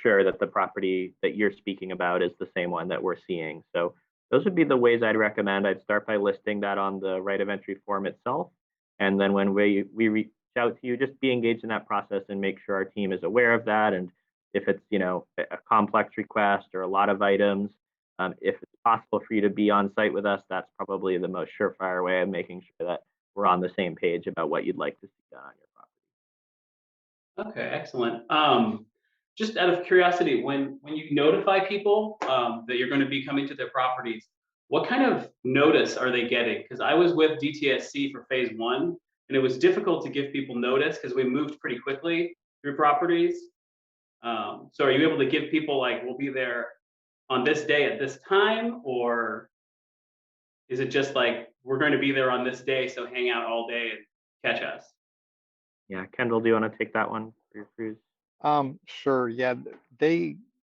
sure that the property that you're speaking about is the same one that we're seeing. So those would be the ways I'd recommend. I'd start by listing that on the right of entry form itself. And then when we reach out to you, just be engaged in that process and make sure our team is aware of that. And if it's, a complex request or a lot of items, if it's possible for you to be on site with us, that's probably the most surefire way of making sure that we're on the same page about what you'd like to see done on your property. Okay, excellent. Just out of curiosity, when you notify people that you're going to be coming to their properties, what kind of notice are they getting? Because I was with DTSC for phase 1, and it was difficult to give people notice because we moved pretty quickly through properties. So are you able to give people like, we'll be there on this day at this time, or is it just like, we're going to be there on this day, so hang out all day and catch us? Yeah, Kendall, do you want to take that one for your crews? Sure. Yeah,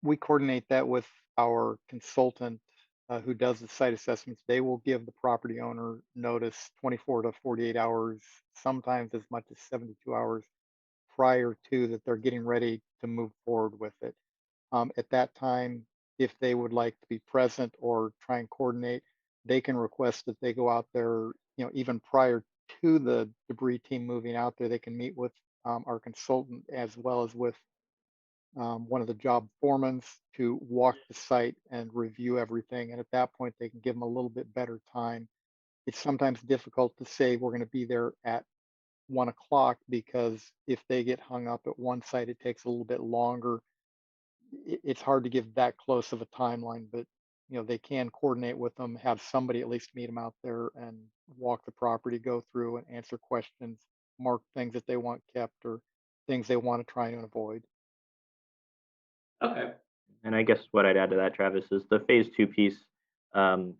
we coordinate that with our consultant who does the site assessments. They will give the property owner notice 24 to 48 hours, sometimes as much as 72 hours prior to that they're getting ready to move forward with it. At that time, if they would like to be present or try and coordinate, they can request that they go out there, even prior to the debris team moving out there. They can meet with our consultant as well as with one of the job foremans to walk the site and review everything. And at that point, they can give them a little bit better time. It's sometimes difficult to say we're going to be there at 1 o'clock, because if they get hung up at one site, it takes a little bit longer. It's hard to give that close of a timeline, but they can coordinate with them, have somebody at least meet them out there and walk the property, go through and answer questions, mark things that they want kept or things they want to try and avoid. Okay. And I guess what I'd add to that, Travis, is the phase 2 piece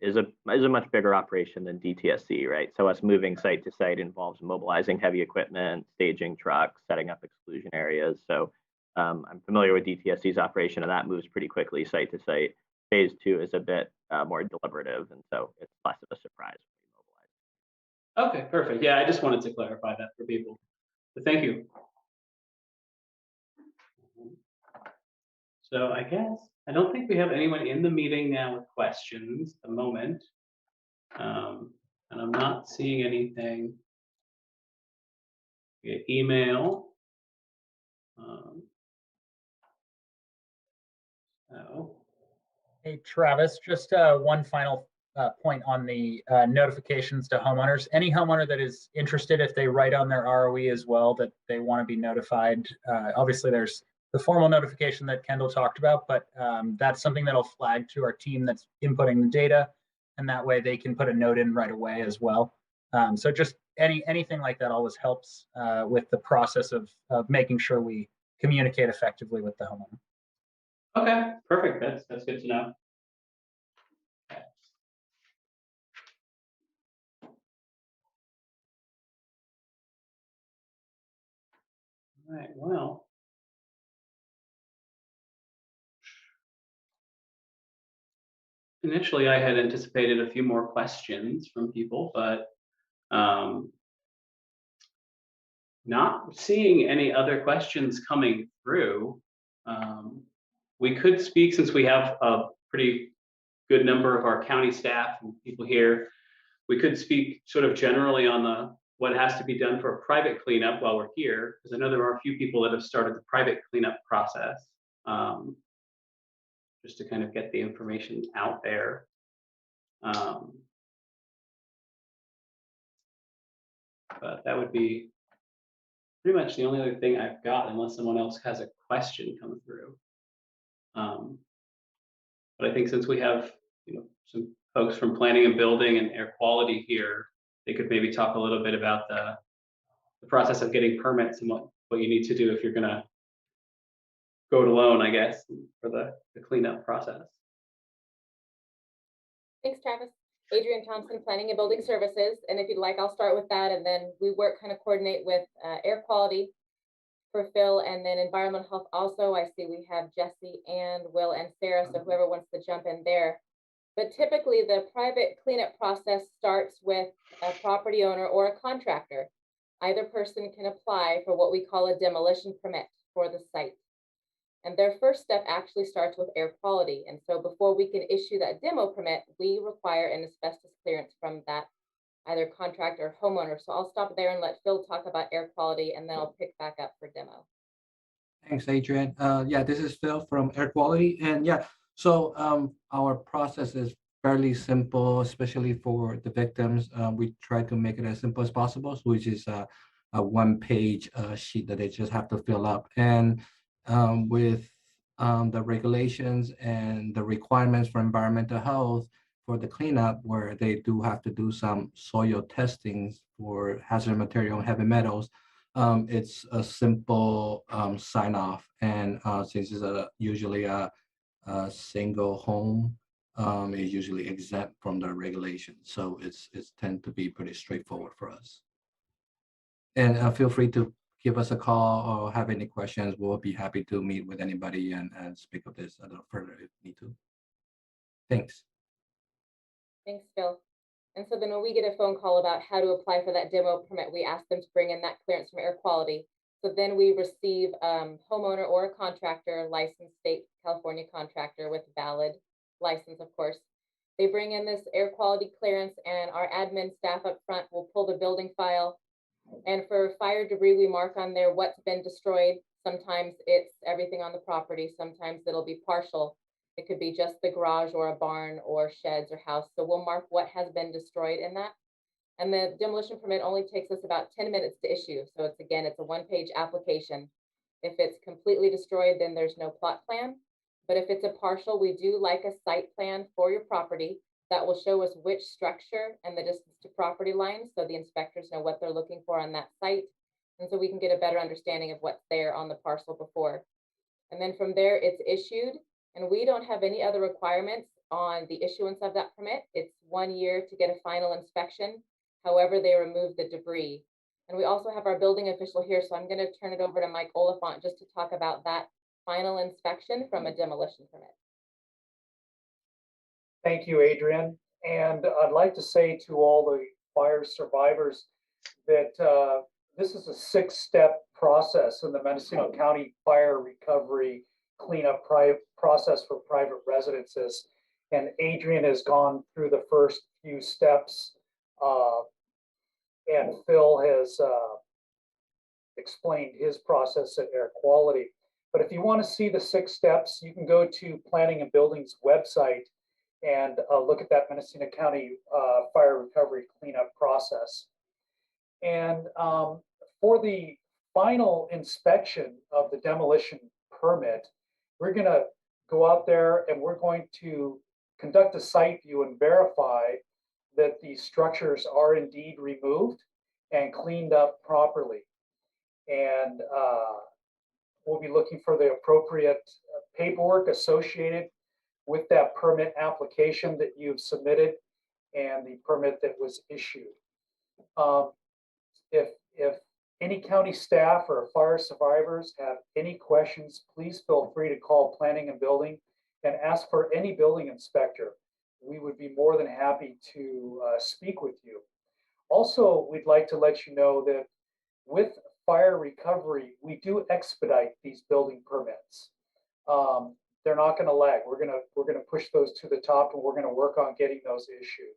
is a much bigger operation than DTSC, right? So us moving site to site involves mobilizing heavy equipment, staging trucks, setting up exclusion areas. So I'm familiar with DTSC's operation, and that moves pretty quickly site to site. Phase 2 is a bit more deliberative, and so it's less of a surprise when we mobilize. Okay, perfect. Yeah, I just wanted to clarify that for people. But thank you. So I guess I don't think we have anyone in the meeting now with questions at the moment. And I'm not seeing anything via email. So Hey, Travis, just one final point on the notifications to homeowners. Any homeowner that is interested, if they write on their ROE as well, that they want to be notified. Obviously, there's the formal notification that Kendall talked about, but that's something that'll flag to our team that's inputting the data, and that way they can put a note in right away as well. So just anything like that always helps with the process of making sure we communicate effectively with the homeowner. okay, perfect. That's good to know. Okay. All right, well. Initially, I had anticipated a few more questions from people, but not seeing any other questions coming through. We could speak, since we have a pretty good number of our county staff and people here, we could speak sort of generally on what has to be done for a private cleanup while we're here, because I know there are a few people that have started the private cleanup process, just to kind of get the information out there. But that would be pretty much the only other thing I've got, unless someone else has a question come through. But I think since we have some folks from planning and building and air quality here, they could maybe talk a little bit about the process of getting permits and what you need to do if you're gonna go it alone, I guess, for the cleanup process. Thanks, Travis. Adrienne Thompson, Planning and Building Services. And if you'd like, I'll start with that. And then we work kind of coordinate with air quality for Phil, and then environmental health also. I see we have Jesse and Will and Sarah, so whoever wants to jump in there. But typically the private cleanup process starts with a property owner or a contractor. Either person can apply for what we call a demolition permit for the site. And their first step actually starts with air quality. And so before we can issue that demo permit, we require an asbestos clearance from that either contractor or homeowner. So I'll stop there and let Phil talk about air quality, and then I'll pick back up for demo. Thanks, Adrienne. Yeah, this is Phil from Air Quality. And yeah, so our process is fairly simple, especially for the victims. We try to make it as simple as possible, which is a one-page sheet that they just have to fill up. And with the regulations and the requirements for environmental health for the cleanup, where they do have to do some soil testings for hazardous material and heavy metals, it's a simple sign off. And since it's usually a single home, it's usually exempt from the regulations. So it's tend to be pretty straightforward for us. And feel free to give us a call or have any questions. We'll be happy to meet with anybody and speak of this a little further if need to. Thanks. Thanks, Phil. And so then when we get a phone call about how to apply for that demo permit, we ask them to bring in that clearance from air quality. So then we receive homeowner or a contractor, licensed state California contractor with valid license, of course. They bring in this air quality clearance, and our admin staff up front will pull the building file. And for fire debris, we mark on there what's been destroyed. Sometimes it's everything on the property. Sometimes it'll be partial. It could be just the garage or a barn or sheds or house. So we'll mark what has been destroyed in that. And the demolition permit only takes us about 10 minutes to issue. So it's a one-page application. If it's completely destroyed, then there's no plot plan. But if it's a partial, we do like a site plan for your property that will show us which structure and the distance to property lines, so the inspectors know what they're looking for on that site. And so we can get a better understanding of what's there on the parcel before. And then from there, it's issued. And we don't have any other requirements on the issuance of that permit. It's 1 year to get a final inspection. However, they remove the debris. And we also have our building official here, so I'm going to turn it over to Mike Oliphant just to talk about that final inspection from a demolition permit. Thank you, Adrian. And I'd like to say to all the fire survivors that this is a 6-step process in the Mendocino County Fire Recovery Cleanup process for private residences. And Adrian has gone through the first few steps, and Phil has explained his process at Air Quality. But if you want to see the 6 steps, you can go to Planning and Building's website and look at that Mendocino County Fire Recovery Cleanup process. And for the final inspection of the demolition permit, we're going to go out there and we're going to conduct a site view and verify that the structures are indeed removed and cleaned up properly. And we'll be looking for the appropriate paperwork associated with that permit application that you've submitted and the permit that was issued. If any county staff or fire survivors have any questions, please feel free to call Planning and Building and ask for any building inspector. We would be more than happy to speak with you. Also, we'd like to let you know that with fire recovery, we do expedite these building permits. They're not going to lag. We're going to push those to the top, and we're going to work on getting those issued.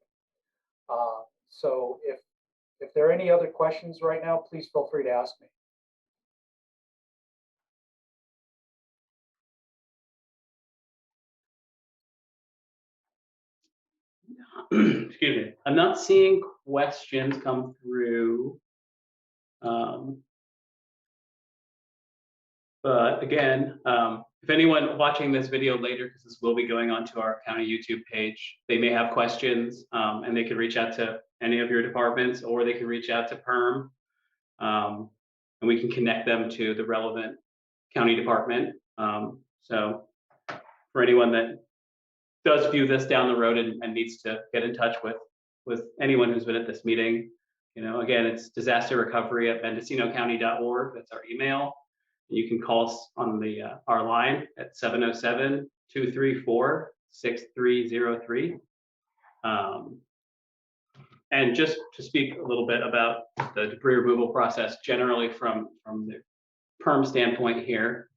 So if there are any other questions right now, please feel free to ask me. Excuse me. I'm not seeing questions come through. But again, if anyone watching this video later, because this will be going onto our county YouTube page, they may have questions, and they can reach out to any of your departments, or they can reach out to PRRM, and we can connect them to the relevant county department. So for anyone that does view this down the road and needs to get in touch with anyone who's been at this meeting, again, it's disasterrecovery@mendocinocounty.org. That's our email. You can call us on our line at 707-234-6303. And just to speak a little bit about the debris removal process, generally from the PRRM standpoint here,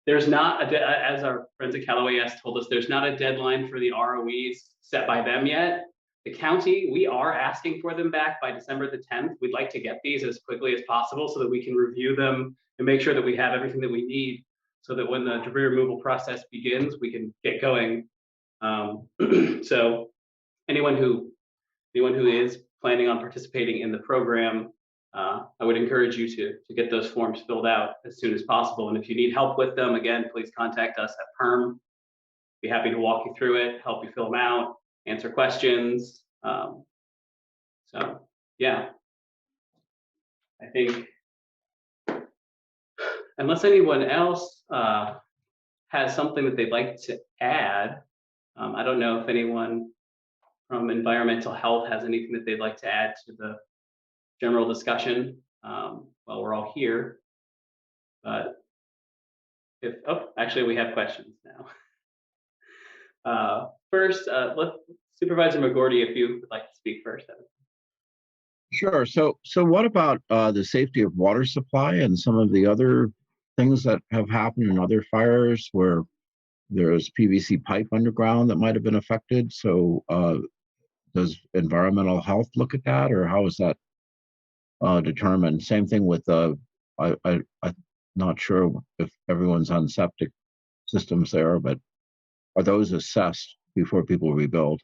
there's not, as our friends at CalOES told us, there's not a deadline for the ROEs set by them yet. The county, we are asking for them back by December the 10th. We'd like to get these as quickly as possible so that we can review them and make sure that we have everything that we need so that when the debris removal process begins, we can get going. So anyone who is planning on participating in the program, I would encourage you to get those forms filled out as soon as possible. And if you need help with them, again, please contact us at PRRM. Be happy to walk you through it, help you fill them out, answer questions. So yeah, I think unless anyone else has something that they'd like to add, I don't know if anyone from environmental health has anything that they'd like to add to the general discussion while we're all here. But actually we have questions now. First, Supervisor McGordy, if you would like to speak first. Sure. So what about the safety of water supply and some of the other things that have happened in other fires where there's PVC pipe underground that might have been affected? So does environmental health look at that, or how is that determined? Same thing with I'm not sure if everyone's on septic systems there, but are those assessed before people rebuild?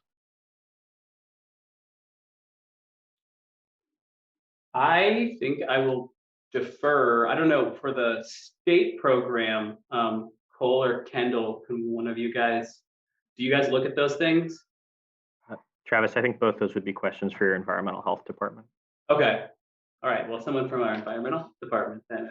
I think I will defer, I don't know, for the state program, Cole or Kendall, can one of you guys, do you guys look at those things? Travis, I think both those would be questions for your environmental health department. Okay, all right, well, someone from our environmental department then.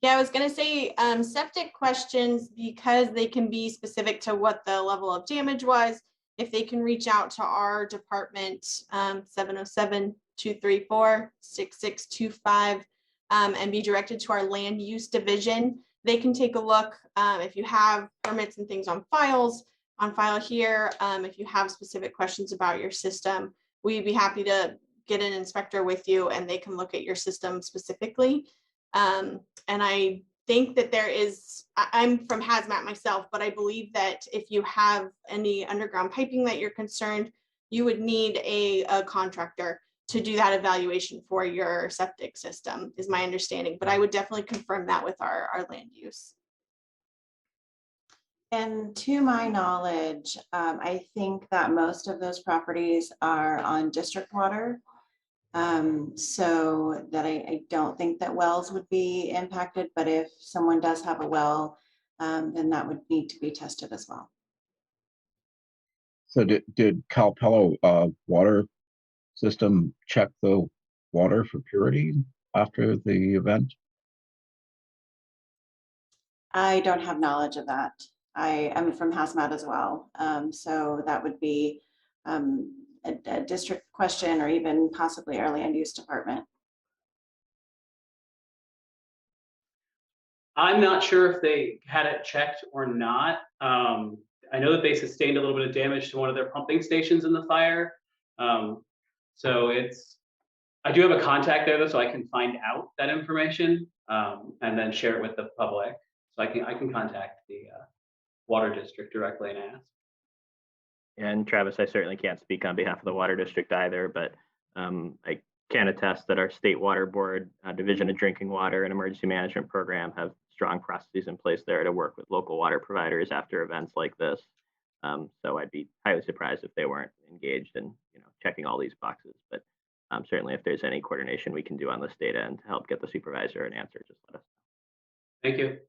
Yeah, I was gonna say septic questions, because they can be specific to what the level of damage was. If they can reach out to our department, 707-234-6625, and be directed to our land use division, they can take a look. If you have permits and things on file here, if you have specific questions about your system, we'd be happy to get an inspector with you and they can look at your system specifically. And I think that I'm from hazmat myself, but I believe that if you have any underground piping that you're concerned, you would need a contractor to do that evaluation for your septic system, is my understanding. But I would definitely confirm that with our land use. And to my knowledge, I think that most of those properties are on district water. So that I don't think that wells would be impacted, but if someone does have a well, then that would need to be tested as well. So did Calpello water system check the water for purity after the event? I don't have knowledge of that. I am from hazmat as well. So that would be a district question, or even possibly our land use department. I'm not sure if they had it checked or not. I know that they sustained a little bit of damage to one of their pumping stations in the fire. So I do have a contact there though, so I can find out that information and then share it with the public. So I can contact the water district directly and ask. And Travis, I certainly can't speak on behalf of the water district either, but I can attest that our state water board, Division of Drinking Water and Emergency Management Program have strong processes in place there to work with local water providers after events like this. So I'd be highly surprised if they weren't engaged in checking all these boxes. But certainly if there's any coordination we can do on this data and to help get the supervisor an answer, just let us know. Thank you.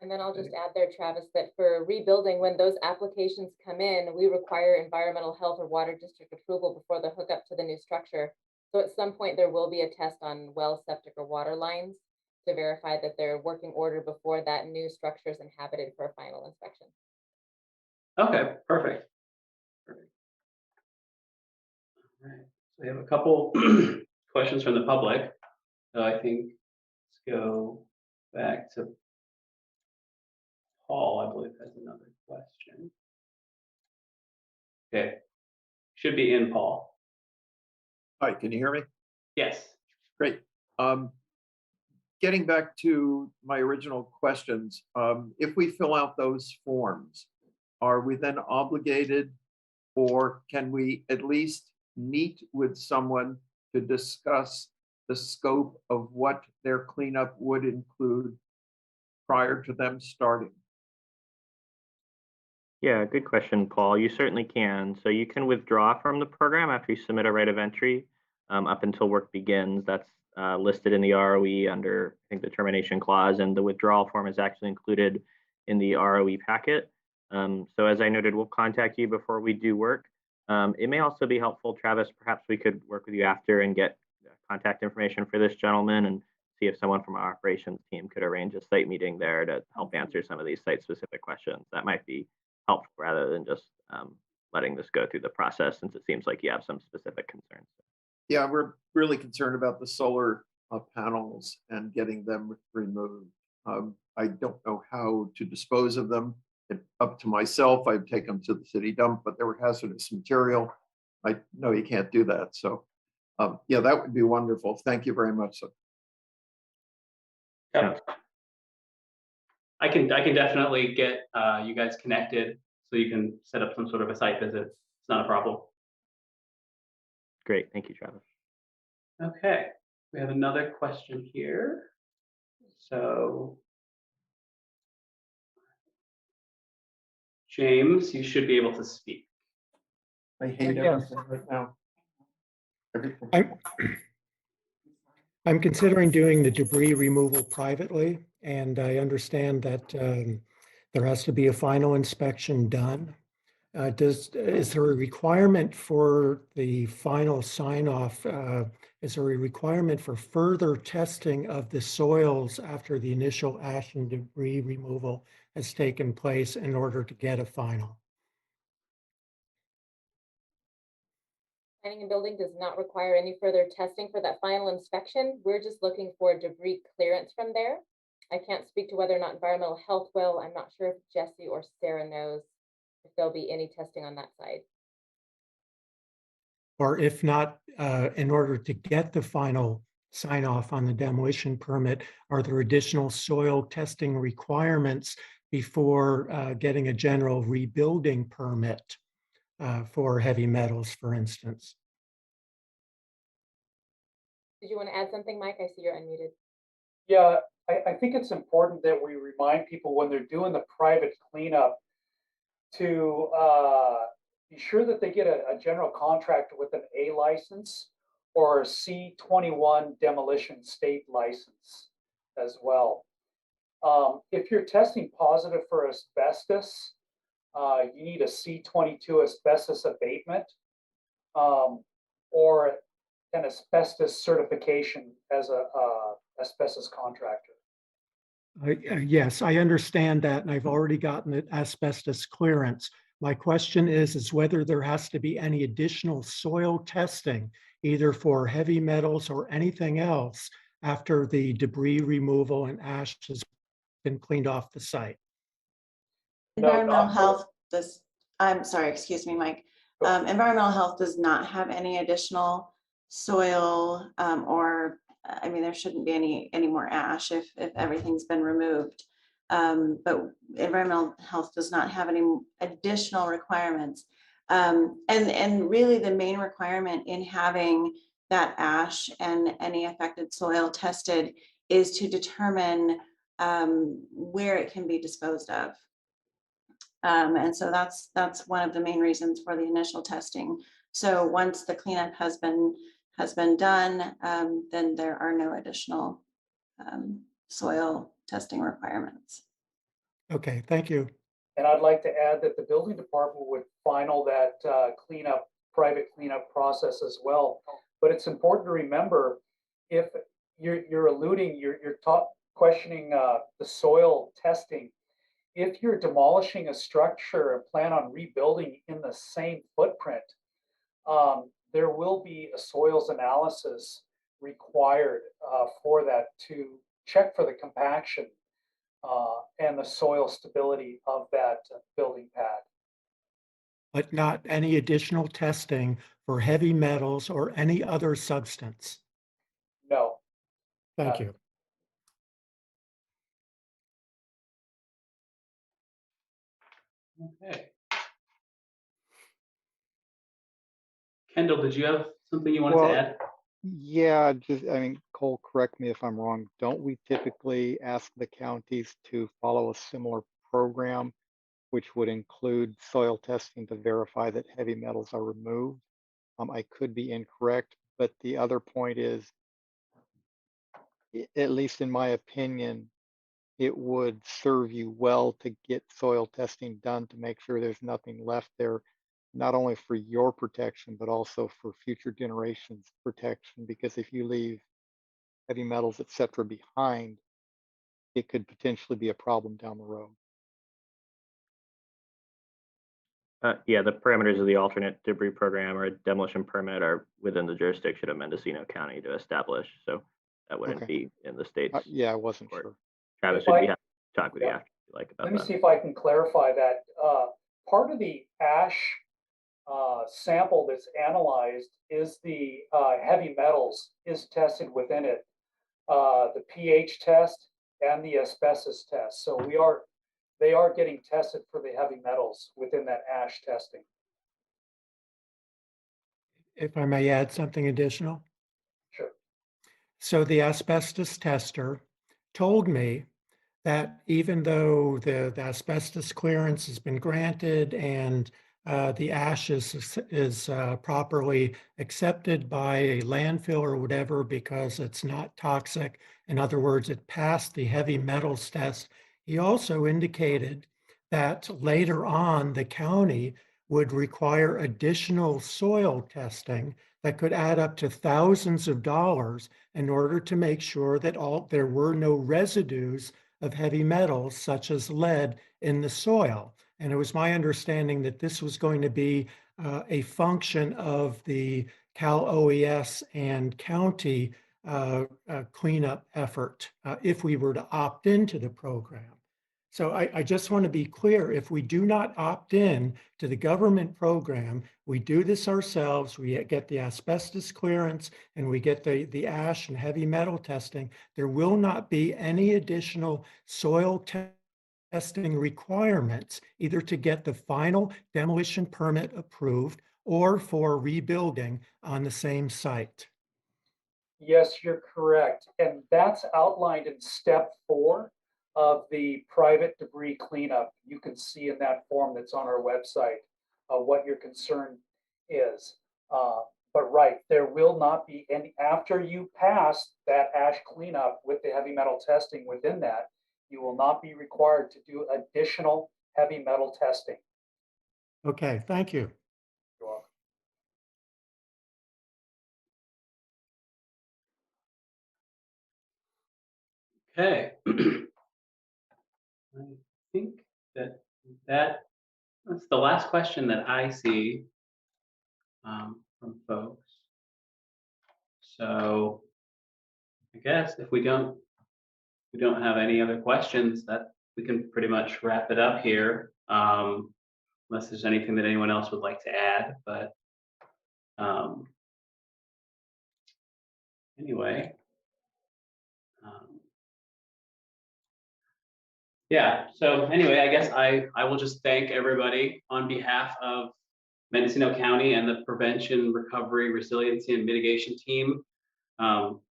And then I'll just add there, Travis, that for rebuilding, when those applications come in, we require environmental health or water district approval before the hookup to the new structure. So at some point there will be a test on well, septic, or water lines to verify that they're working order before that new structure is inhabited for a final inspection. Okay, perfect. All right, so we have a couple questions from the public. So I think let's go back to Paul, I believe, has another question. Okay, should be in Paul. Hi, can you hear me? Yes. Great. Getting back to my original questions, if we fill out those forms, are we then obligated, or can we at least meet with someone to discuss the scope of what their cleanup would include prior to them starting? Yeah, good question, Paul. You certainly can. So you can withdraw from the program after you submit a right of entry up until work begins. That's listed in the ROE under, I think, the termination clause, and the withdrawal form is actually included in the ROE packet. So as I noted, we'll contact you before we do work. It may also be helpful, Travis, perhaps we could work with you after and get contact information for this gentleman and see if someone from our operations team could arrange a site meeting there to help answer some of these site-specific questions. That might be helpful rather than just letting this go through the process, since it seems like you have some specific concerns. Yeah, we're really concerned about the solar panels and getting them removed. I don't know how to dispose of them. Up to myself, I'd take them to the city dump, but they were hazardous material. I know you can't do that. So yeah, that would be wonderful. Thank you very much. Yep. I can definitely get you guys connected so you can set up some sort of a site visit. It's not a problem. Great, thank you, Travis. Okay, we have another question here. So, James, you should be able to speak. I hate Yes. everything right now. Everything. I'm considering doing the debris removal privately, and I understand that there has to be a final inspection done. Is there a requirement for the final sign off? Is there a requirement for further testing of the soils after the initial ash and debris removal has taken place in order to get a final? Planning and building does not require any further testing for that final inspection. We're just looking for debris clearance from there. I can't speak to whether or not environmental health will. I'm not sure if Jesse or Sarah knows if there'll be any testing on that side. Or if not, in order to get the final sign off on the demolition permit, are there additional soil testing requirements before getting a general rebuilding permit for heavy metals, for instance? Did you want to add something, Mike? I see you're unmuted. Yeah, I think it's important that we remind people when they're doing the private cleanup to be sure that they get a general contractor with an A license or a C21 demolition state license as well. If you're testing positive for asbestos, you need a C22 asbestos abatement or an asbestos certification as a asbestos contractor. Yes, I understand that, and I've already gotten the asbestos clearance. My question is whether there has to be any additional soil testing, either for heavy metals or anything else, after the debris removal and ash has been cleaned off the site. Environmental health does, I'm sorry, excuse me, Mike. Environmental health does not have any additional soil or, I mean, there shouldn't be any more ash if everything's been removed. But environmental health does not have any additional requirements. And really the main requirement in having that ash and any affected soil tested is to determine where it can be disposed of. And so that's one of the main reasons for the initial testing. So once the cleanup has been done, then there are no additional soil testing requirements. Okay, thank you. And I'd like to add that the building department would final that private cleanup process as well. But it's important to remember, if you're alluding, you're questioning the soil testing. If you're demolishing a structure and plan on rebuilding in the same footprint, there will be a soils analysis required for that to check for the compaction and the soil stability of that building pad. But not any additional testing for heavy metals or any other substance. No. Thank you. Okay. Kendall, did you have something you wanted to add? Yeah, I mean, Cole, correct me if I'm wrong. Don't we typically ask the counties to follow a similar program, which would include soil testing to verify that heavy metals are removed? I could be incorrect, but the other point is, at least in my opinion, it would serve you well to get soil testing done to make sure there's nothing left there, not only for your protection, but also for future generations' protection. Because if you leave heavy metals, et cetera, behind, it could potentially be a problem down the road. Yeah, the parameters of the alternate debris program or demolition permit are within the jurisdiction of Mendocino County to establish. So that wouldn't be in the state's. Yeah, I wasn't sure. Travis would be happy to talk with you after you like about Let me that. see if I can clarify that. Part of the ash sample that's analyzed is the heavy metals is tested within it, the pH test and the asbestos test. So they are getting tested for the heavy metals within that ash testing. If I may add something additional. Sure. So the asbestos tester told me that even though the asbestos clearance has been granted and the ash is properly accepted by a landfill or whatever because it's not toxic, in other words, it passed the heavy metals test, he also indicated that later on the county would require additional soil testing that could add up to thousands of dollars in order to make sure that there were no residues of heavy metals such as lead in the soil. And it was my understanding that this was going to be a function of the CalOES and county cleanup effort if we were to opt into the program. So I just want to be clear, if we do not opt in to the government program, we do this ourselves, we get the asbestos clearance and we get the ash and heavy metal testing, there will not be any additional soil testing requirements, either to get the final demolition permit approved or for rebuilding on the same site. Yes, you're correct. And that's outlined in step 4 of the private debris cleanup. You can see in that form that's on our website what your concern is. But right, there will not be any, after you pass that ash cleanup with the heavy metal testing within that, you will not be required to do additional heavy metal testing. Okay, thank you. You're welcome. Okay. I think that's the last question that I see from folks. So I guess if we don't have any other questions, that we can pretty much wrap it up here. Unless there's anything that anyone else would like to add, but anyway. Yeah, so anyway, I guess I will just thank everybody on behalf of Mendocino County and the Prevention, Recovery, Resiliency, and Mitigation team.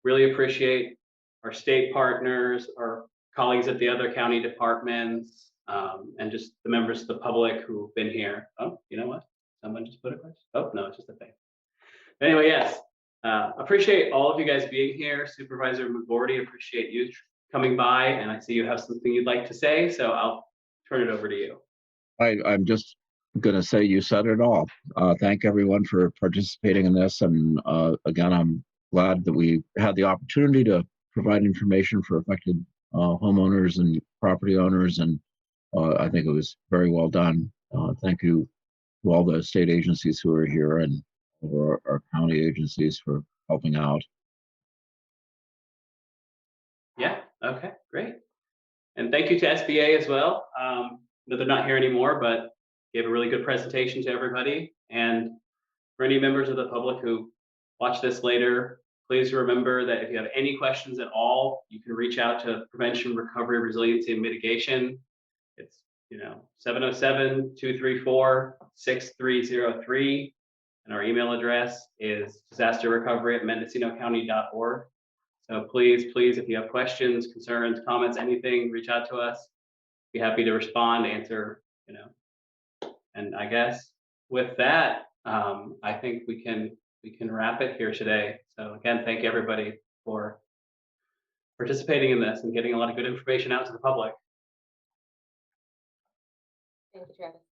Really appreciate our state partners, our colleagues at the other county departments, and just the members of the public who've been here. Oh, you know what? Someone just put a question. Oh, no, it's just a thing. Anyway, yes, appreciate all of you guys being here. Supervisor McGordy, appreciate you coming by, and I see you have something you'd like to say, so I'll turn it over to you. I'm just going to say you said it all. Thank everyone for participating in this. And again, I'm glad that we had the opportunity to provide information for affected homeowners and property owners. And I think it was very well done. Thank you to all the state agencies who are here and our county agencies for helping out. Yeah, okay, great. And thank you to SBA as well. They're not here anymore, but gave a really good presentation to everybody. And for any members of the public who watch this later, please remember that if you have any questions at all, you can reach out to Prevention, Recovery, Resiliency, and Mitigation. It's 707-234-6303. And our email address is disasterrecovery@mendocinocounty.org. So please, if you have questions, concerns, comments, anything, reach out to us. Be happy to respond, answer, And I guess with that, I think we can wrap it here today. So again, thank everybody for participating in this and getting a lot of good information out to the public. Thank you, Travis.